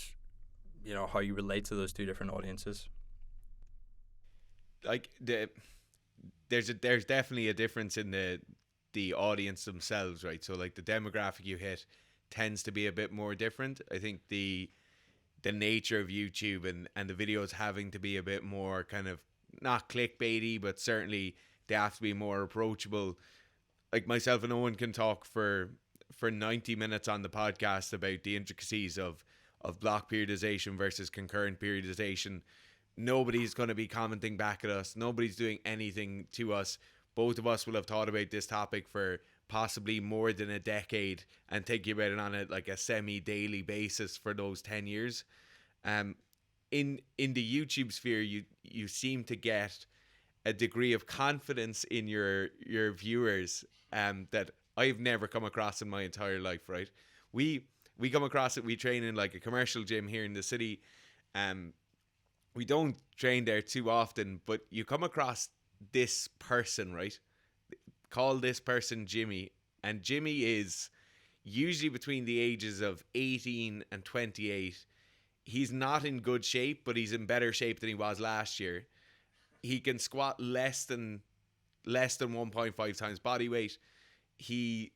you know how you relate to those two different audiences. Like there's definitely a difference in the audience themselves, right? So like the demographic you hit tends to be a bit more different. I think the nature of YouTube and the videos having to be a bit more kind of not clickbaity, but certainly they have to be more approachable. Like myself and Eoin can talk for 90 minutes on the podcast about the intricacies of block periodization versus concurrent periodization. Nobody's going to be commenting back at us. Nobody's doing anything to us. Both of us will have thought about this topic for possibly more than a decade and thinking about it on a semi-daily basis for those 10 years. In the YouTube sphere, you seem to get a degree of confidence in your viewers that I've never come across in my entire life, right? We come across it. We train in like a commercial gym here in the city. We don't train there too often, but you come across this person, right? Call this person Jimmy, and Jimmy is usually between the ages of 18 and 28. He's not in good shape, but he's in better shape than he was last year. He can squat less than 1.5 times body weight. He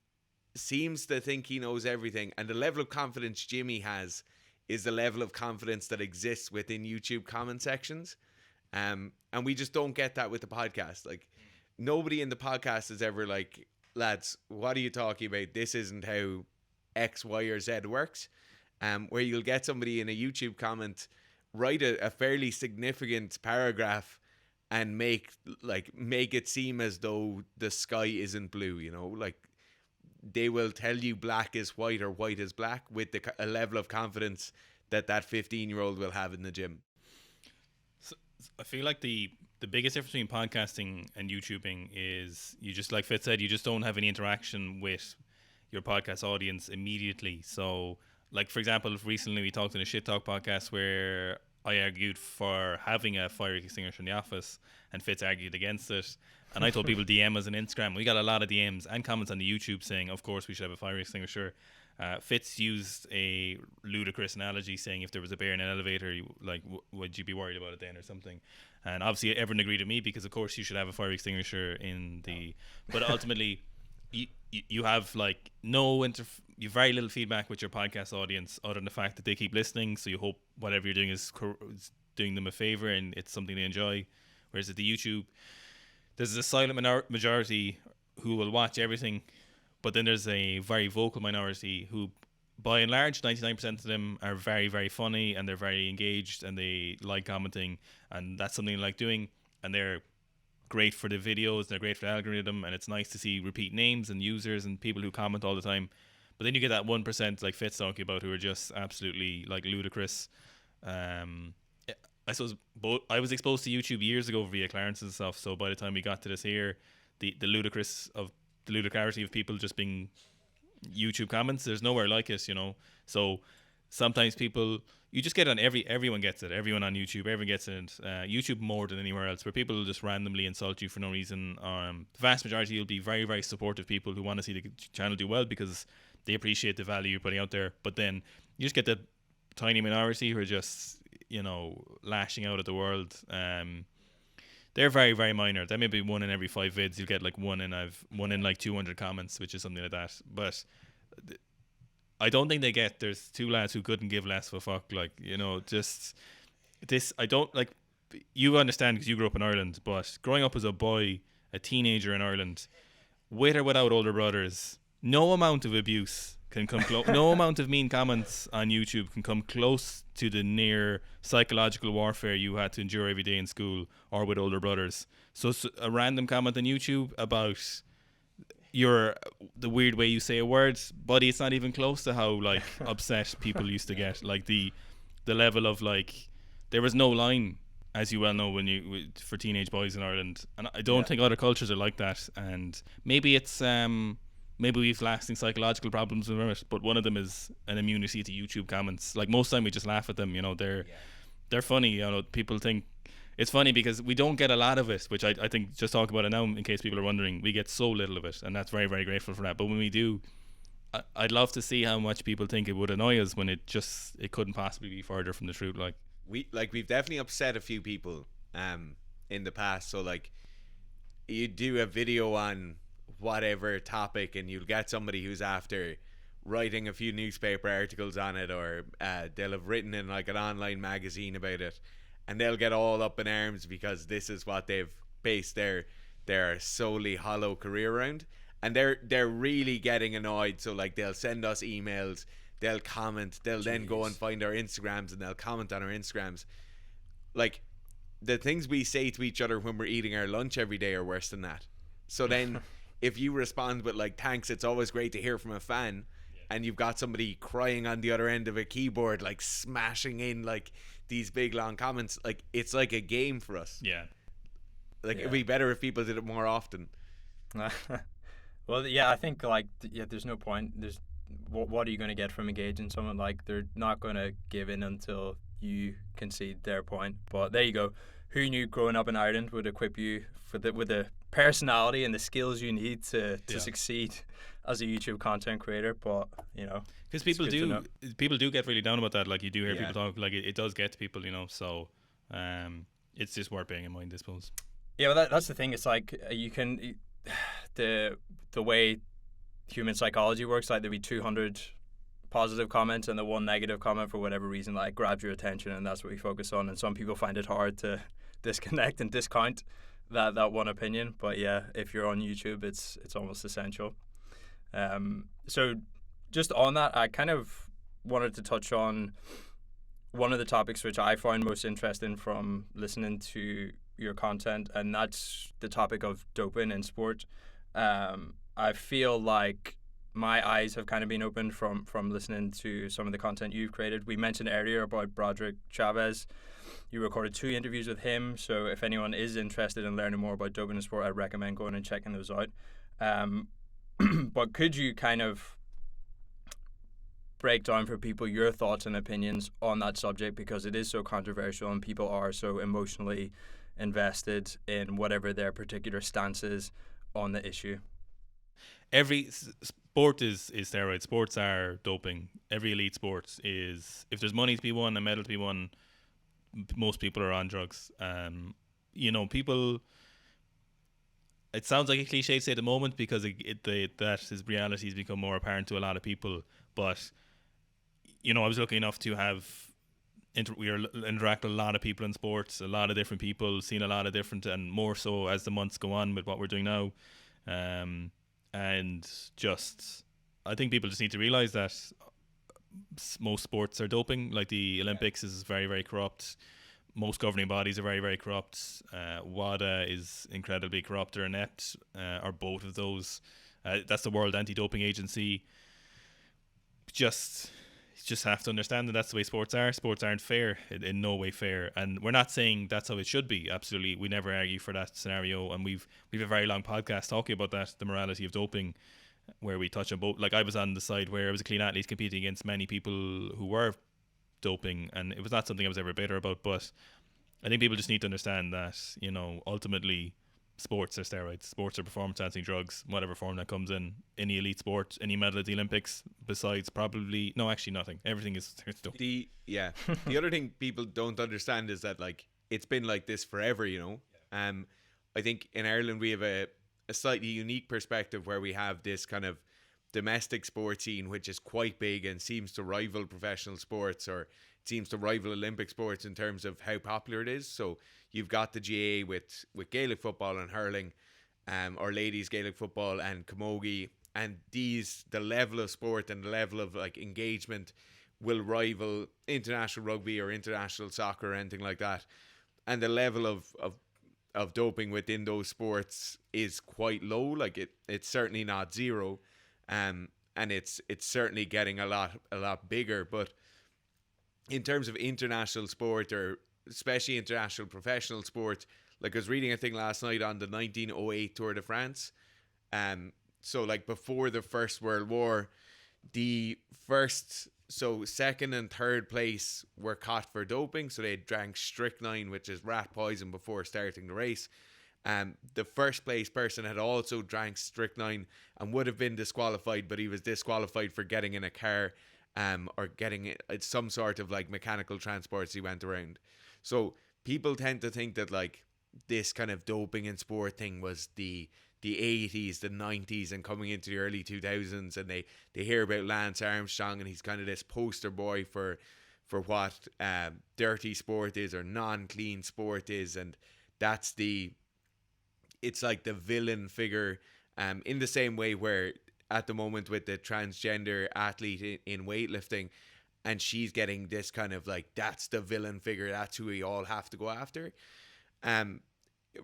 seems to think he knows everything, and the level of confidence Jimmy has is the level of confidence that exists within YouTube comment sections. And we just don't get that with the podcast. Like, nobody in the podcast is ever like, lads, what are you talking about? This isn't how X, Y, or Z works. Where you'll get somebody in a YouTube comment write a fairly significant paragraph and make it seem as though the sky isn't blue, you know? Like, they will tell you black is white or white is black with a level of confidence that 15-year-old will have in the gym. So I feel like the biggest difference between podcasting and YouTubing is, you just, like Fitz said, you just don't have any interaction with your podcast audience immediately. So, like, for example, recently we talked in a Shit Talk podcast where I argued for having a fire extinguisher in the office, and Fitz argued against it. And I told people DM us on Instagram. We got a lot of DMs and comments on the YouTube saying, of course, we should have a fire extinguisher. Fitz used a ludicrous analogy saying if there was a bear in an elevator, would you be worried about it then or something? And obviously everyone agreed with me because, of course, you should have a fire extinguisher in the... But ultimately, you have like you have very little feedback with your podcast audience other than the fact that they keep listening. So you hope whatever you're doing is doing them a favor and it's something they enjoy. Whereas at the YouTube, there's a silent majority who will watch everything, but then there's a very vocal minority who, by and large, 99% of them are very, very funny and they're very engaged and they like commenting, and that's something they like doing, and they're great for the videos, they're great for the algorithm, and it's nice to see repeat names and users and people who comment all the time. But then you get that 1% like Fitz talking about who are just absolutely like ludicrous. I suppose I was exposed to YouTube years ago via Clarence and stuff, so by the time we got to this here, the ludicrosity of people just being YouTube comments, there's nowhere like it, you know. So sometimes people, you just get on everyone gets it. Everyone on YouTube, everyone gets it. YouTube more than anywhere else, where people will just randomly insult you for no reason. The vast majority will be very, very supportive people who want to see the channel do well because they appreciate the value you're putting out there. But then you just get that tiny minority who are just, you know, lashing out at the world. They're very, very minor. That may be 1 in every 5 vids. You'll get like one in like 200 comments, which is something like that. But I don't think they get, there's 2 lads who couldn't give less of a fuck. Like, you know, just this, I don't like, you understand because you grew up in Ireland, but growing up as a boy, a teenager in Ireland, with or without older brothers, no amount of abuse can come close. No amount of mean comments on YouTube can come close to the near psychological warfare you had to endure every day in school or with older brothers. So a random comment on YouTube about the weird way you say a word, buddy, it's not even close to how like upset people used to get. Like the level of like, there was no line, as you well know, for teenage boys in Ireland, and I don't think other cultures are like that. And maybe it's maybe we've lasting psychological problems with it, but one of them is an immunity to YouTube comments. Like most time we just laugh at them, you know. They're funny, you know. People think it's funny because we don't get a lot of it, which I think, just talk about it now in case people are wondering, we get so little of it, and that's very, very grateful for that. But when we do, I'd love to see how much people think it would annoy us when it couldn't possibly be further from the truth. We've definitely upset a few people in the past. So like, you do a video on whatever topic and you'll get somebody who's after writing a few newspaper articles on it, or they'll have written in like an online magazine about it, and they'll get all up in arms because this is what they've based their solely hollow career around, and they're really getting annoyed. So like, they'll send us emails, they'll comment, they'll then go and find our Instagrams and they'll comment on our Instagrams. Like, the things we say to each other when we're eating our lunch every day are worse than that. So then if you respond with like, thanks, it's always great to hear from a fan, and you've got somebody crying on the other end of a keyboard, like smashing in like these big long comments, like, it's like a game for us. It'd be better if people did it more often. Well, yeah, I think like there's no point. There's what are you going to get from engaging someone? Like, they're not going to give in until you concede their point. But there you go. Who knew growing up in Ireland would equip you with the personality and the skills you need to succeed as a YouTube content creator? But you know, because people do get really down about that. Like, you do hear people talk, like it does get to people, you know. So it's just worth bearing in mind, I suppose. Yeah, well, that's the thing. It's like you can the way human psychology works. Like, there'll be 200 positive comments and the one negative comment, for whatever reason, like, grabs your attention, and that's what we focus on. And some people find it hard to disconnect and discount that one opinion. But yeah, if you're on YouTube, it's almost essential. So just on that, I kind of wanted to touch on one of the topics which I find most interesting from listening to your content, and that's the topic of doping in sport. I feel like my eyes have kind of been opened from listening to some of the content you've created. We mentioned earlier about Broderick Chavez. You recorded 2 interviews with him, so if anyone is interested in learning more about doping in sport, I'd recommend going and checking those out. But could you kind of break down for people your thoughts and opinions on that subject, because it is so controversial and people are so emotionally invested in whatever their particular stance is on the issue? Every sport is steroids. Sports are doping. Every elite sport is, if there's money to be won, a medal to be won, most people are on drugs. You know, people, it sounds like a cliche to say at the moment, because that his reality has become more apparent to a lot of people. But, you know, I was lucky enough to have we interact with a lot of people in sports, a lot of different people, seen a lot of different, and more so as the months go on with what we're doing now. And just, I think people just need to realize that most sports are doping. Like, the Olympics is very, very corrupt. Most governing bodies are very, very corrupt. WADA is incredibly corrupt or inept, or both of those. That's the World Anti-Doping Agency. Just have to understand that that's the way sports are. Sports aren't fair, in no way fair, and we're not saying that's how it should be. Absolutely, we never argue for that scenario, and we've a very long podcast talking about that, the morality of doping, where we touch on both. Like, I was on the side where I was a clean athlete competing against many people who were doping, and it was not something I was ever bitter about. But I think people just need to understand that, you know, ultimately, sports are steroids. Sports are performance-enhancing drugs, whatever form that comes in. Any elite sport, any medal at the Olympics, besides probably, no, actually nothing. Everything is dope. The other thing people don't understand is that, like, it's been like this forever, you know. I think in Ireland we have a slightly unique perspective, where we have this kind of domestic sport scene which is quite big and seems to rival professional sports, or seems to rival Olympic sports in terms of how popular it is. So you've got the GAA with Gaelic football and hurling, or ladies Gaelic football and camogie, and the level of sport and the level of like engagement will rival international rugby or international soccer or anything like that. And the level of doping within those sports is quite low. Like it's certainly not zero, and it's certainly getting a lot bigger. But in terms of international sport, or especially international professional sport, like I was reading a thing last night on the 1908 Tour de France. So like before the First World War, second and third place were caught for doping. So they drank strychnine, which is rat poison, before starting the race. The first place person had also drank strychnine and would have been disqualified, but he was disqualified for getting in a car, or getting some sort of like mechanical transports he went around. So people tend to think that like this kind of doping in sport thing was the 80s, the 90s, and coming into the early 2000s, and they hear about Lance Armstrong, and he's kind of this poster boy for what dirty sport is, or non-clean sport is, and it's like the villain figure, in the same way where at the moment with the transgender athlete in weightlifting, and she's getting this kind of like, that's the villain figure, that's who we all have to go after.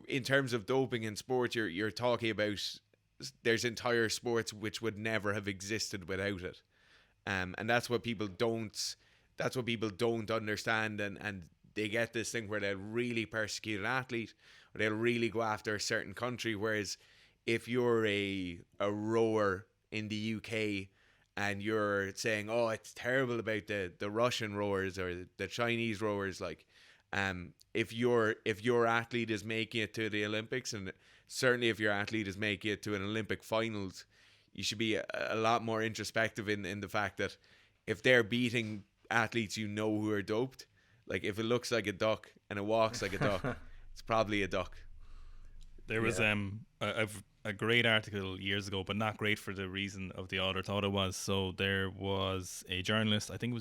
In terms of doping in sport, you're talking about, there's entire sports which would never have existed without it, and that's what people don't understand, and they get this thing where they'll really persecute an athlete, or they'll really go after a certain country. Whereas if you're a rower in the UK and you're saying, oh, it's terrible about the Russian rowers or the Chinese rowers, like, if your athlete is making it to the Olympics, and certainly if your athlete is making it to an Olympic finals, you should be a lot more introspective in the fact that if they're beating athletes who are doped, like if it looks like a duck and it walks like a duck, it's probably a duck. There was a great article years ago, but not great for the reason of the author thought it was. So there was a journalist, I think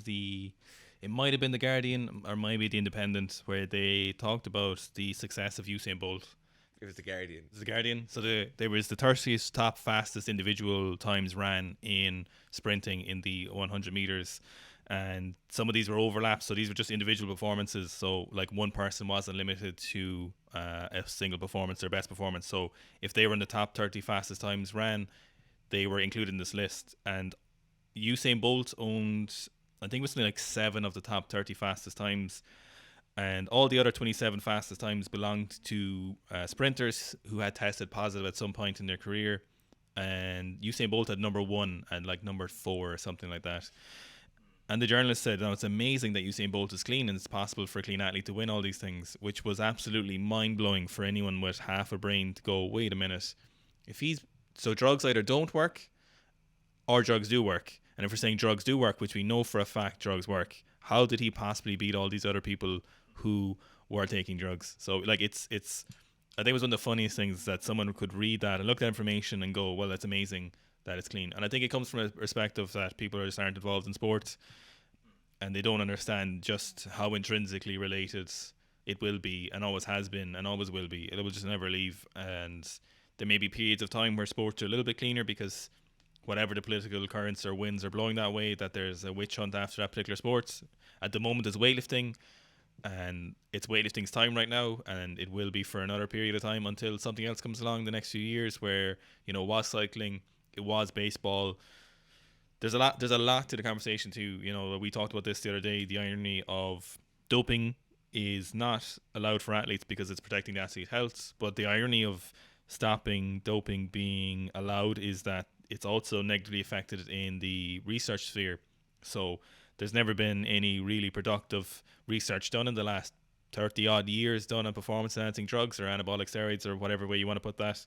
it might have been The Guardian or maybe The Independent, where they talked about the success of Usain Bolt. It was The Guardian. It was The Guardian. So there was the 30th top fastest individual times ran in sprinting in the 100 meters. And some of these were overlaps, so these were just individual performances. So like one person wasn't limited to a single performance, their best performance. So if they were in the top 30 fastest times ran, they were included in this list. And Usain Bolt owned, I think it was something like 7 of the top 30 fastest times, and all the other 27 fastest times belonged to sprinters who had tested positive at some point in their career. And Usain Bolt had number 1 and like number 4 or something like that. And the journalist said, it's amazing that Usain Bolt is clean and it's possible for a clean athlete to win all these things, which was absolutely mind-blowing for anyone with half a brain to go, wait a minute, so drugs either don't work or drugs do work. And if we're saying drugs do work, which we know for a fact drugs work, how did he possibly beat all these other people who were taking drugs? So like it's I think it was one of the funniest things that someone could read that and look at information and go, well, that's amazing that it's clean. And I think it comes from a perspective that people just aren't involved in sports and they don't understand just how intrinsically related it will be and always has been and always will be. It will just never leave. And there may be periods of time where sports are a little bit cleaner because whatever the political currents or winds are blowing that way, that there's a witch hunt after that particular sport. At the moment, it's weightlifting, and it's weightlifting's time right now, and it will be for another period of time until something else comes along the next few years where, it was cycling, it was baseball. There's a lot to the conversation too. We talked about this the other day, the irony of doping is not allowed for athletes because it's protecting the athlete's health, but the irony of stopping doping being allowed is that it's also negatively affected in the research sphere. So there's never been any really productive research done in the last 30 odd years done on performance enhancing drugs or anabolic steroids or whatever way you want to put that.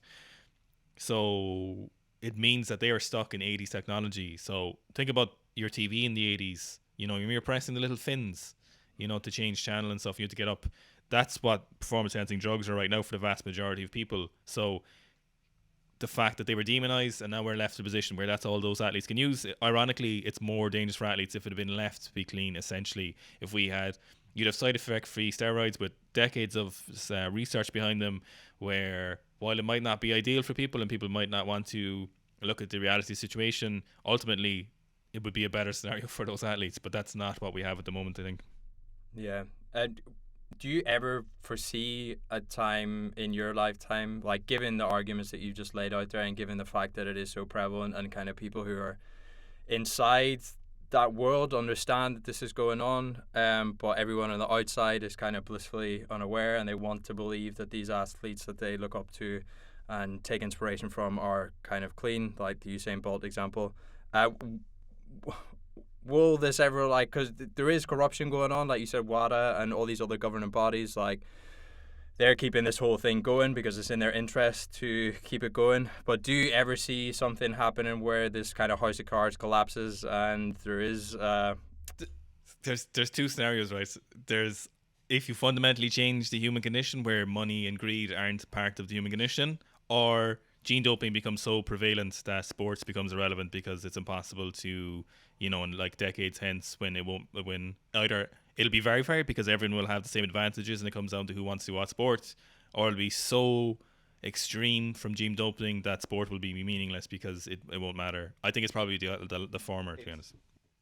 So it means that they are stuck in 80s technology. So think about your TV in the 80s. You're pressing the little fins, to change channel and stuff. You have to get up. That's what performance enhancing drugs are right now for the vast majority of people. So the fact that they were demonized and now we're left in a position where that's all those athletes can use. Ironically, it's more dangerous for athletes if it had been left to be clean, essentially. You'd have side effect free steroids with decades of research behind them, where while it might not be ideal for people and people might not want to look at the reality situation, ultimately it would be a better scenario for those athletes, but that's not what we have at the moment, I think. Yeah. And do you ever foresee a time in your lifetime, like given the arguments that you just laid out there and given the fact that it is so prevalent and kind of people who are inside that world understand that this is going on, but everyone on the outside is kind of blissfully unaware, and they want to believe that these athletes that they look up to and take inspiration from are kind of clean, like the Usain Bolt example. Will this ever, like, because there is corruption going on, like you said, WADA and all these other governing bodies, like, they're keeping this whole thing going because it's in their interest to keep it going. But do you ever see something happening where this kind of house of cards collapses and there is There's two scenarios, right? There's, if you fundamentally change the human condition where money and greed aren't part of the human condition, or gene doping becomes so prevalent that sports becomes irrelevant because it's impossible to, in like decades hence, when either it'll be verified because everyone will have the same advantages and it comes down to who wants to watch sports, or it'll be so extreme from gene doping that sport will be meaningless because it won't matter. I think it's probably the former, to be honest.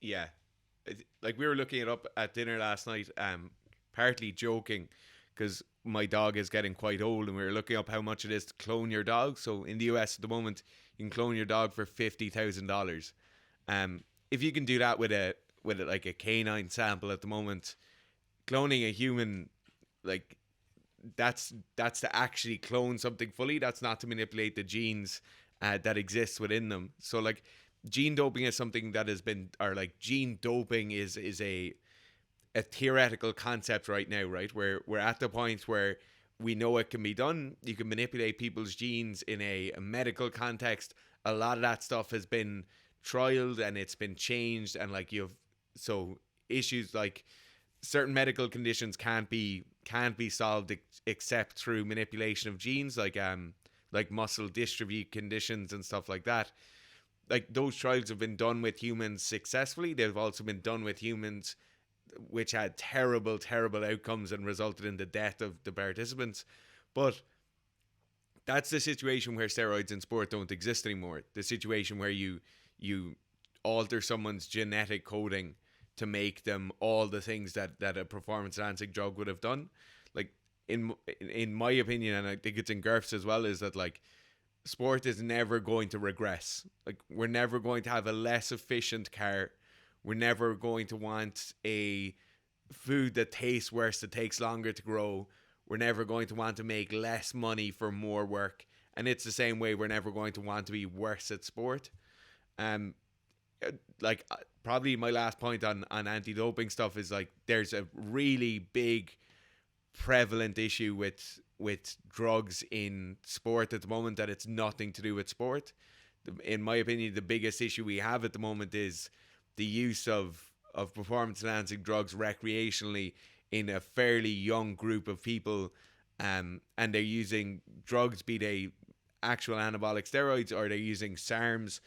Yeah. Like, we were looking it up at dinner last night, partly joking because my dog is getting quite old, and we were looking up how much it is to clone your dog. So in the US at the moment, you can clone your dog for $50,000. If you can do that with like a canine sample at the moment, cloning a human, like, that's to actually clone something fully. That's not to manipulate the genes that exist within them. So, like, gene doping is something that has been, or like gene doping is a theoretical concept right now, right? Where we're at the point where we know it can be done. You can manipulate people's genes in a medical context. A lot of that stuff has been trialed and it's been changed, and like so issues like certain medical conditions can't be solved except through manipulation of genes, like muscle dystrophy conditions and stuff like that. Like, those trials have been done with humans successfully. They've also been done with humans which had terrible outcomes and resulted in the death of the participants. But that's the situation where steroids in sport don't exist anymore. The situation where you alter someone's genetic coding to make them all the things that a performance enhancing drug would have done. Like, in my opinion, and I think it's in Gerf's as well, is that, like, sport is never going to regress. Like, we're never going to have a less efficient car. We're never going to want a food that tastes worse, that takes longer to grow. We're never going to want to make less money for more work. And it's the same way we're never going to want to be worse at sport. Like, probably my last point on anti-doping stuff is, like, there's a really big prevalent issue with drugs in sport at the moment that it's nothing to do with sport. In my opinion, the biggest issue we have at the moment is the use of performance enhancing drugs recreationally in a fairly young group of people, and they're using drugs, be they actual anabolic steroids or they're using SARMs,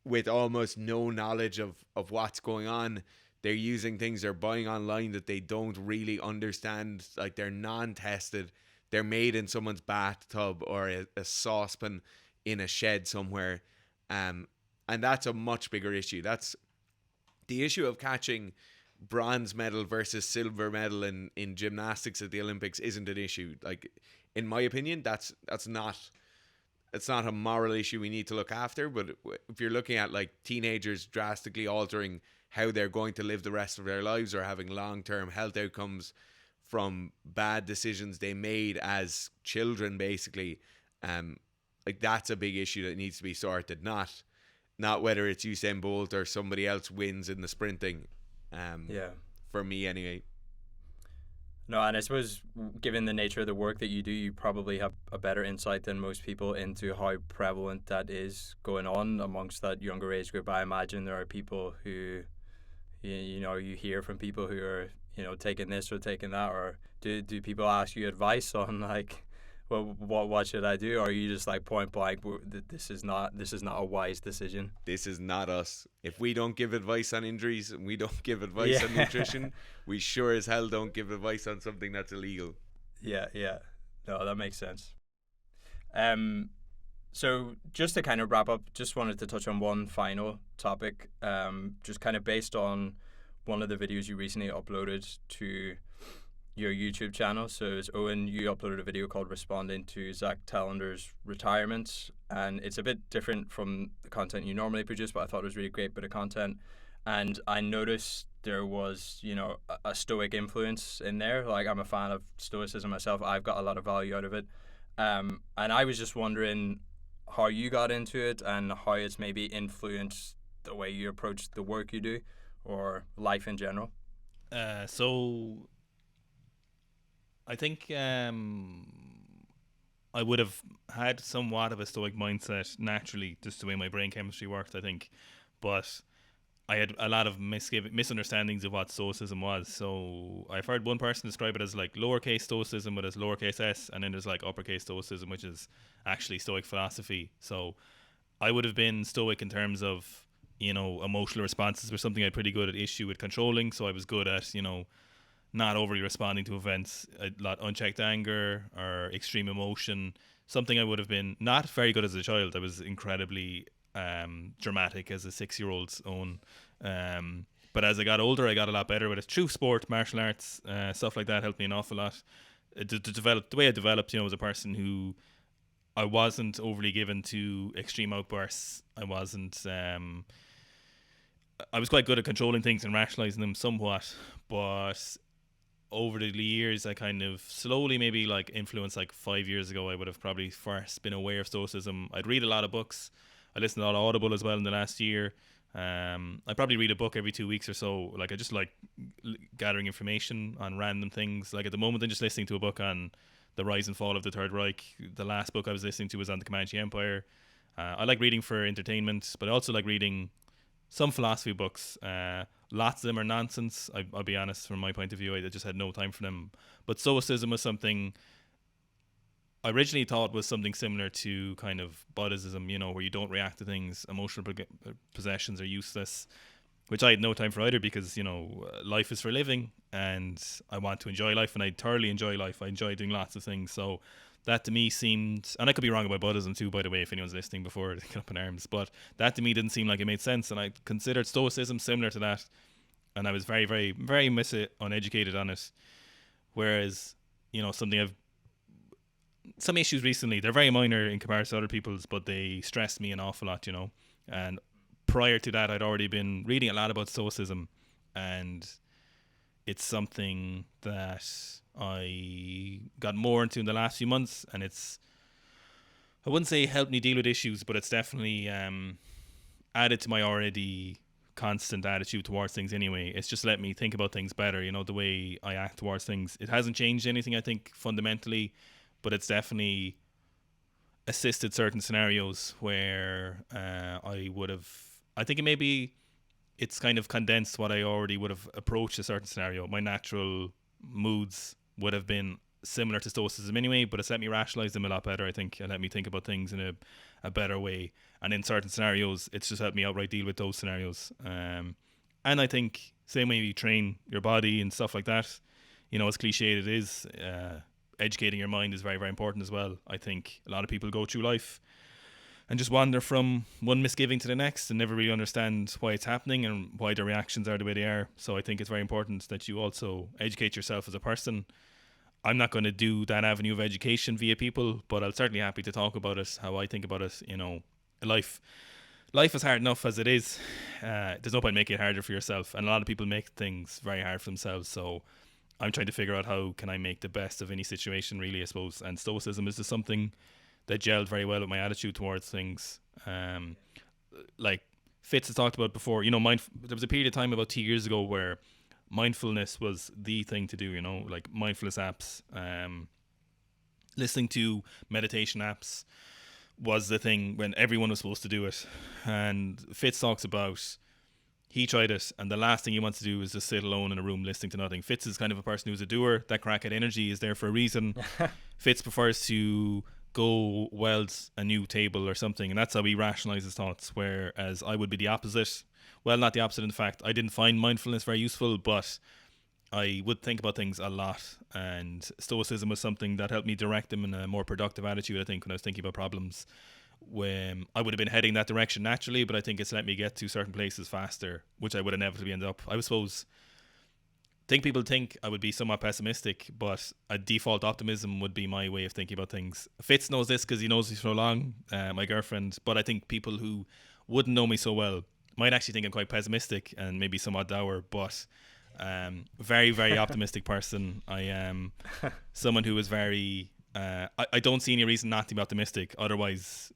with almost no knowledge of what's going on. They're using things they're buying online that they don't really understand. Like, they're non-tested. They're made in someone's bathtub or a saucepan in a shed somewhere. And that's a much bigger issue. That's the issue of catching bronze medal versus silver medal in gymnastics at the Olympics isn't an issue. Like, in my opinion, it's not a moral issue we need to look after. But if you're looking at, like, teenagers drastically altering how they're going to live the rest of their lives or having long-term health outcomes from bad decisions they made as children, basically, like, that's a big issue that needs to be sorted. Not whether it's Usain Bolt or somebody else wins in the sprinting. For me anyway. No, and I suppose given the nature of the work that you do, you probably have a better insight than most people into how prevalent that is going on amongst that younger age group. I imagine there are people who, you hear from people who are, taking this or taking that, or do people ask you advice on, like, well, what should I do? Or are you just like point blank, this is not a wise decision? This is not us. If we don't give advice on injuries and we don't give advice on nutrition, we sure as hell don't give advice on something that's illegal. Yeah. No, that makes sense. So just to kind of wrap up, just wanted to touch on one final topic, just kind of based on one of the videos you recently uploaded to your YouTube channel. So as Eoin, you uploaded a video called Responding to Zach Tallender's Retirement, and it's a bit different from the content you normally produce, but I thought it was really great bit of content. And I noticed there was, a Stoic influence in there. Like, I'm a fan of Stoicism myself. I've got a lot of value out of it. And I was just wondering how you got into it and how it's maybe influenced the way you approach the work you do or life in general. So I think I would have had somewhat of a Stoic mindset naturally, just the way my brain chemistry worked, I think. But I had a lot of misunderstandings of what Stoicism was. So I've heard one person describe it as like lowercase Stoicism, but as lowercase s, and then there's like uppercase Stoicism, which is actually Stoic philosophy. So I would have been Stoic in terms of, emotional responses were something I had pretty good at issue with controlling. So I was good at, not overly responding to events, a lot unchecked anger or extreme emotion. Something I would have been not very good as a child. I was incredibly dramatic as a 6-year-old's own. But as I got older, I got a lot better with it. Through sport, martial arts, stuff like that helped me an awful lot. To develop the way I developed, as a person who I wasn't overly given to extreme outbursts. I wasn't. I was quite good at controlling things and rationalizing them somewhat, but over the years, I kind of slowly, maybe like influenced, like 5 years ago, I would have probably first been aware of Stoicism. I'd read a lot of books. I listened to a lot of Audible as well in the last year. I probably read a book every 2 weeks or so. Like, I just like gathering information on random things. Like, at the moment, I'm just listening to a book on the rise and fall of the Third Reich. The last book I was listening to was on the Comanche Empire. I like reading for entertainment, but I also like reading some philosophy books. Lots of them are nonsense. I'll be honest, from my point of view, I just had no time for them. But Stoicism was something I originally thought was something similar to kind of Buddhism, where you don't react to things. Emotional possessions are useless, which I had no time for either because, life is for living and I want to enjoy life, and I thoroughly enjoy life. I enjoy doing lots of things. So that to me seemed, and I could be wrong about Buddhism too, by the way, if anyone's listening before they get up in arms, but that to me didn't seem like it made sense, and I considered Stoicism similar to that, and I was very, very, very uneducated on it. Whereas, some issues recently, they're very minor in comparison to other people's, but they stressed me an awful lot, and prior to that, I'd already been reading a lot about Stoicism, and it's something that I got more into in the last few months, and I wouldn't say helped me deal with issues, but it's definitely added to my already constant attitude towards things anyway. It's just let me think about things better, the way I act towards things. It hasn't changed anything, I think, fundamentally, but it's definitely assisted certain scenarios where I think it's kind of condensed what I already would have approached a certain scenario. My natural moods would have been similar to Stoicism anyway, but it's let me rationalize them a lot better, I think, and let me think about things in a better way. And in certain scenarios, it's just helped me outright deal with those scenarios. And I think same way you train your body and stuff like that, as cliched it is, educating your mind is very, very important as well. I think a lot of people go through life and just wander from one misgiving to the next and never really understand why it's happening and why their reactions are the way they are. So I think it's very important that you also educate yourself as a person. I'm not going to do that avenue of education via people, but I'll certainly happy to talk about it, how I think about it. Life is hard enough as it is. There's no point making it harder for yourself, and a lot of people make things very hard for themselves. So I'm trying to figure out how can I make the best of any situation, really, I suppose. And Stoicism is just something that gelled very well with my attitude towards things. Like Fitz has talked about before, there was a period of time about 2 years ago where mindfulness was the thing to do, like mindfulness apps, listening to meditation apps was the thing when everyone was supposed to do it. And Fitz talks about he tried it, and the last thing he wants to do is just sit alone in a room listening to nothing. Fitz is kind of a person who's a doer. That crackhead energy is there for a reason. Fitz prefers to go weld a new table or something, and that's how he rationalizes thoughts, whereas I would be the opposite. Well, not the opposite, in fact. I didn't find mindfulness very useful, but I would think about things a lot, and Stoicism was something that helped me direct them in a more productive attitude, I think, when I was thinking about problems. when I would have been heading that direction naturally, but I think it's let me get to certain places faster, which I would inevitably end up. I suppose people think I would be somewhat pessimistic, but a default optimism would be my way of thinking about things. Fitz knows this because he knows me so long, my girlfriend, but I think people who wouldn't know me so well might actually think I'm quite pessimistic and maybe somewhat dour, but very, very optimistic person. I am someone who is very... I don't see any reason not to be optimistic. Otherwise,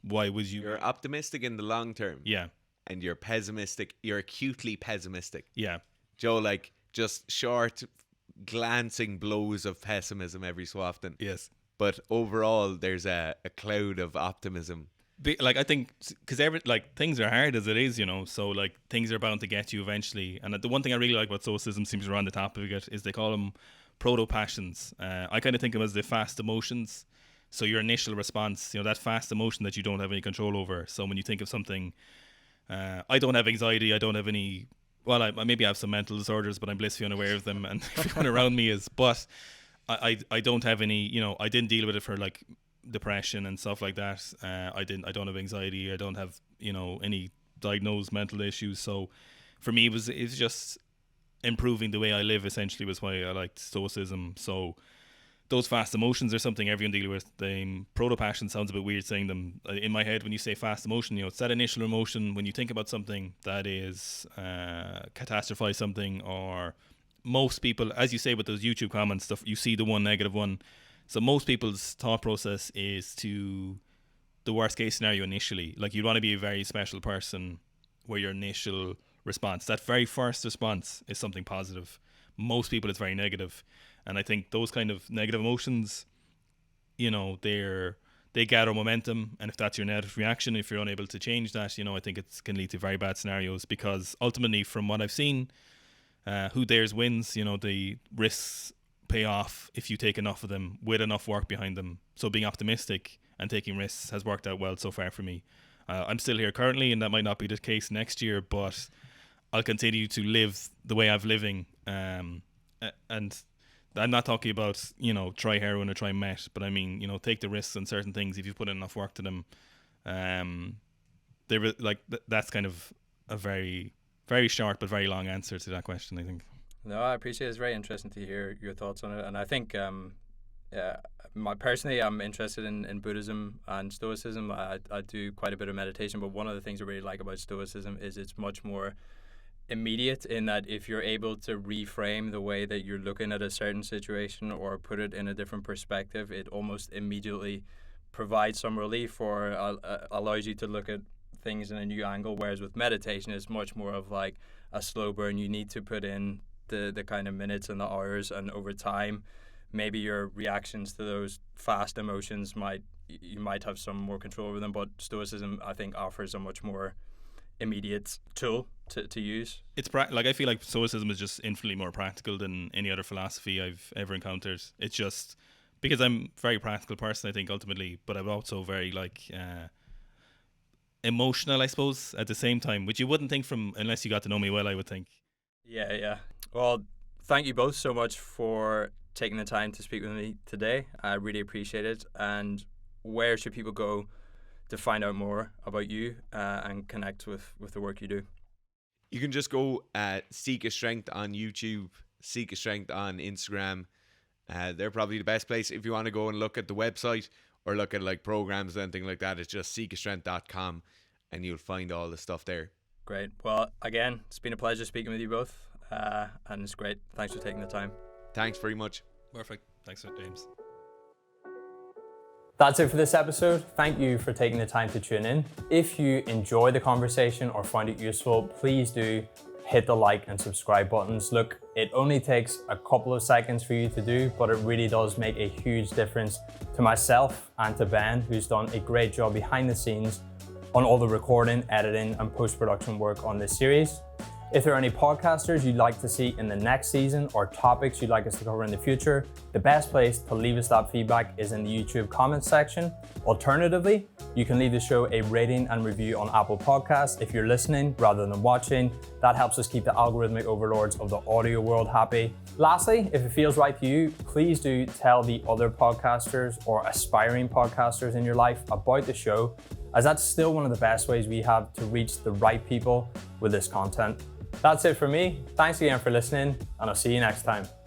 why would you... You're optimistic in the long term. Yeah. And you're pessimistic. You're acutely pessimistic. Yeah. Joe, like, just short, glancing blows of pessimism every so often. Yes. But overall, there's a cloud of optimism. Like, I think, because things are hard as it is, so like things are bound to get you eventually. And the one thing I really like about Stoicism, seems we're on the topic of it, is they call them proto-passions. I kind of think of them as the fast emotions. So your initial response, that fast emotion that you don't have any control over. So when you think of something, I don't have anxiety, I don't have any... Well, I maybe have some mental disorders, but I'm blissfully unaware of them, and everyone around me is. But I don't have any, I didn't deal with it for like depression and stuff like that. I don't have anxiety. I don't have, any diagnosed mental issues. So for me, it was just improving the way I live. Essentially, was why I liked Stoicism. So those fast emotions are something everyone deals with. The proto-passion sounds a bit weird saying them. In my head, when you say fast emotion, it's that initial emotion when you think about something that is catastrophize something, or most people, as you say with those YouTube comments stuff, you see the one negative one. So most people's thought process is to the worst case scenario initially. Like, you'd want to be a very special person where your initial response, that very first response, is something positive. Most people, it's very negative. And I think those kind of negative emotions, they gather momentum. And if that's your negative reaction, if you're unable to change that, I think it can lead to very bad scenarios. Because ultimately, from what I've seen, who dares wins. The risks pay off if you take enough of them with enough work behind them. So being optimistic and taking risks has worked out well so far for me. I'm still here currently, and that might not be the case next year, but I'll continue to live the way I've living. And I'm not talking about, try heroin or try meth, but I mean, take the risks on certain things if you put in enough work to them. That's kind of a very, very short but very long answer to that question, I think. No, I appreciate it. It's very interesting to hear your thoughts on it. And I think, personally, I'm interested in Buddhism and Stoicism. I do quite a bit of meditation, but one of the things I really like about Stoicism is it's much more immediate, in that if you're able to reframe the way that you're looking at a certain situation or put it in a different perspective, it almost immediately provides some relief, or allows you to look at things in a new angle. Whereas with meditation, it's much more of like a slow burn. You need to put in the kind of minutes and the hours, and over time maybe your reactions to those fast emotions you might have some more control over them. But Stoicism, I think, offers a much more immediate tool to use. It's I feel like Stoicism is just infinitely more practical than any other philosophy I've ever encountered. It's just because I'm a very practical person, I think, ultimately, but I'm also very emotional, I suppose, at the same time, which you wouldn't think from unless you got to know me well, I would think. Yeah. Well, thank you both so much for taking the time to speak with me today. I really appreciate it. And where should people go to find out more about you and connect with the work you do? You can just go at Sika Strength on YouTube, Sika Strength on Instagram. They're probably the best place if you want to go and look at the website or look at like programs or anything like that. It's just sikastrength.com and you'll find all the stuff there. Great. Well, again, it's been a pleasure speaking with you both, and it's great. Thanks for taking the time. Thanks very much. Perfect. Thanks, James. That's it for this episode. Thank you for taking the time to tune in. If you enjoyed the conversation or find it useful, please do hit the like and subscribe buttons. Look, it only takes a couple of seconds for you to do, but it really does make a huge difference to myself and to Ben, who's done a great job behind the scenes on all the recording, editing, and post-production work on this series. If there are any podcasters you'd like to see in the next season or topics you'd like us to cover in the future, the best place to leave us that feedback is in the YouTube comments section. Alternatively, you can leave the show a rating and review on Apple Podcasts if you're listening rather than watching. That helps us keep the algorithmic overlords of the audio world happy. Lastly, if it feels right to you, please do tell the other podcasters or aspiring podcasters in your life about the show, as that's still one of the best ways we have to reach the right people with this content. That's it for me. Thanks again for listening, and I'll see you next time.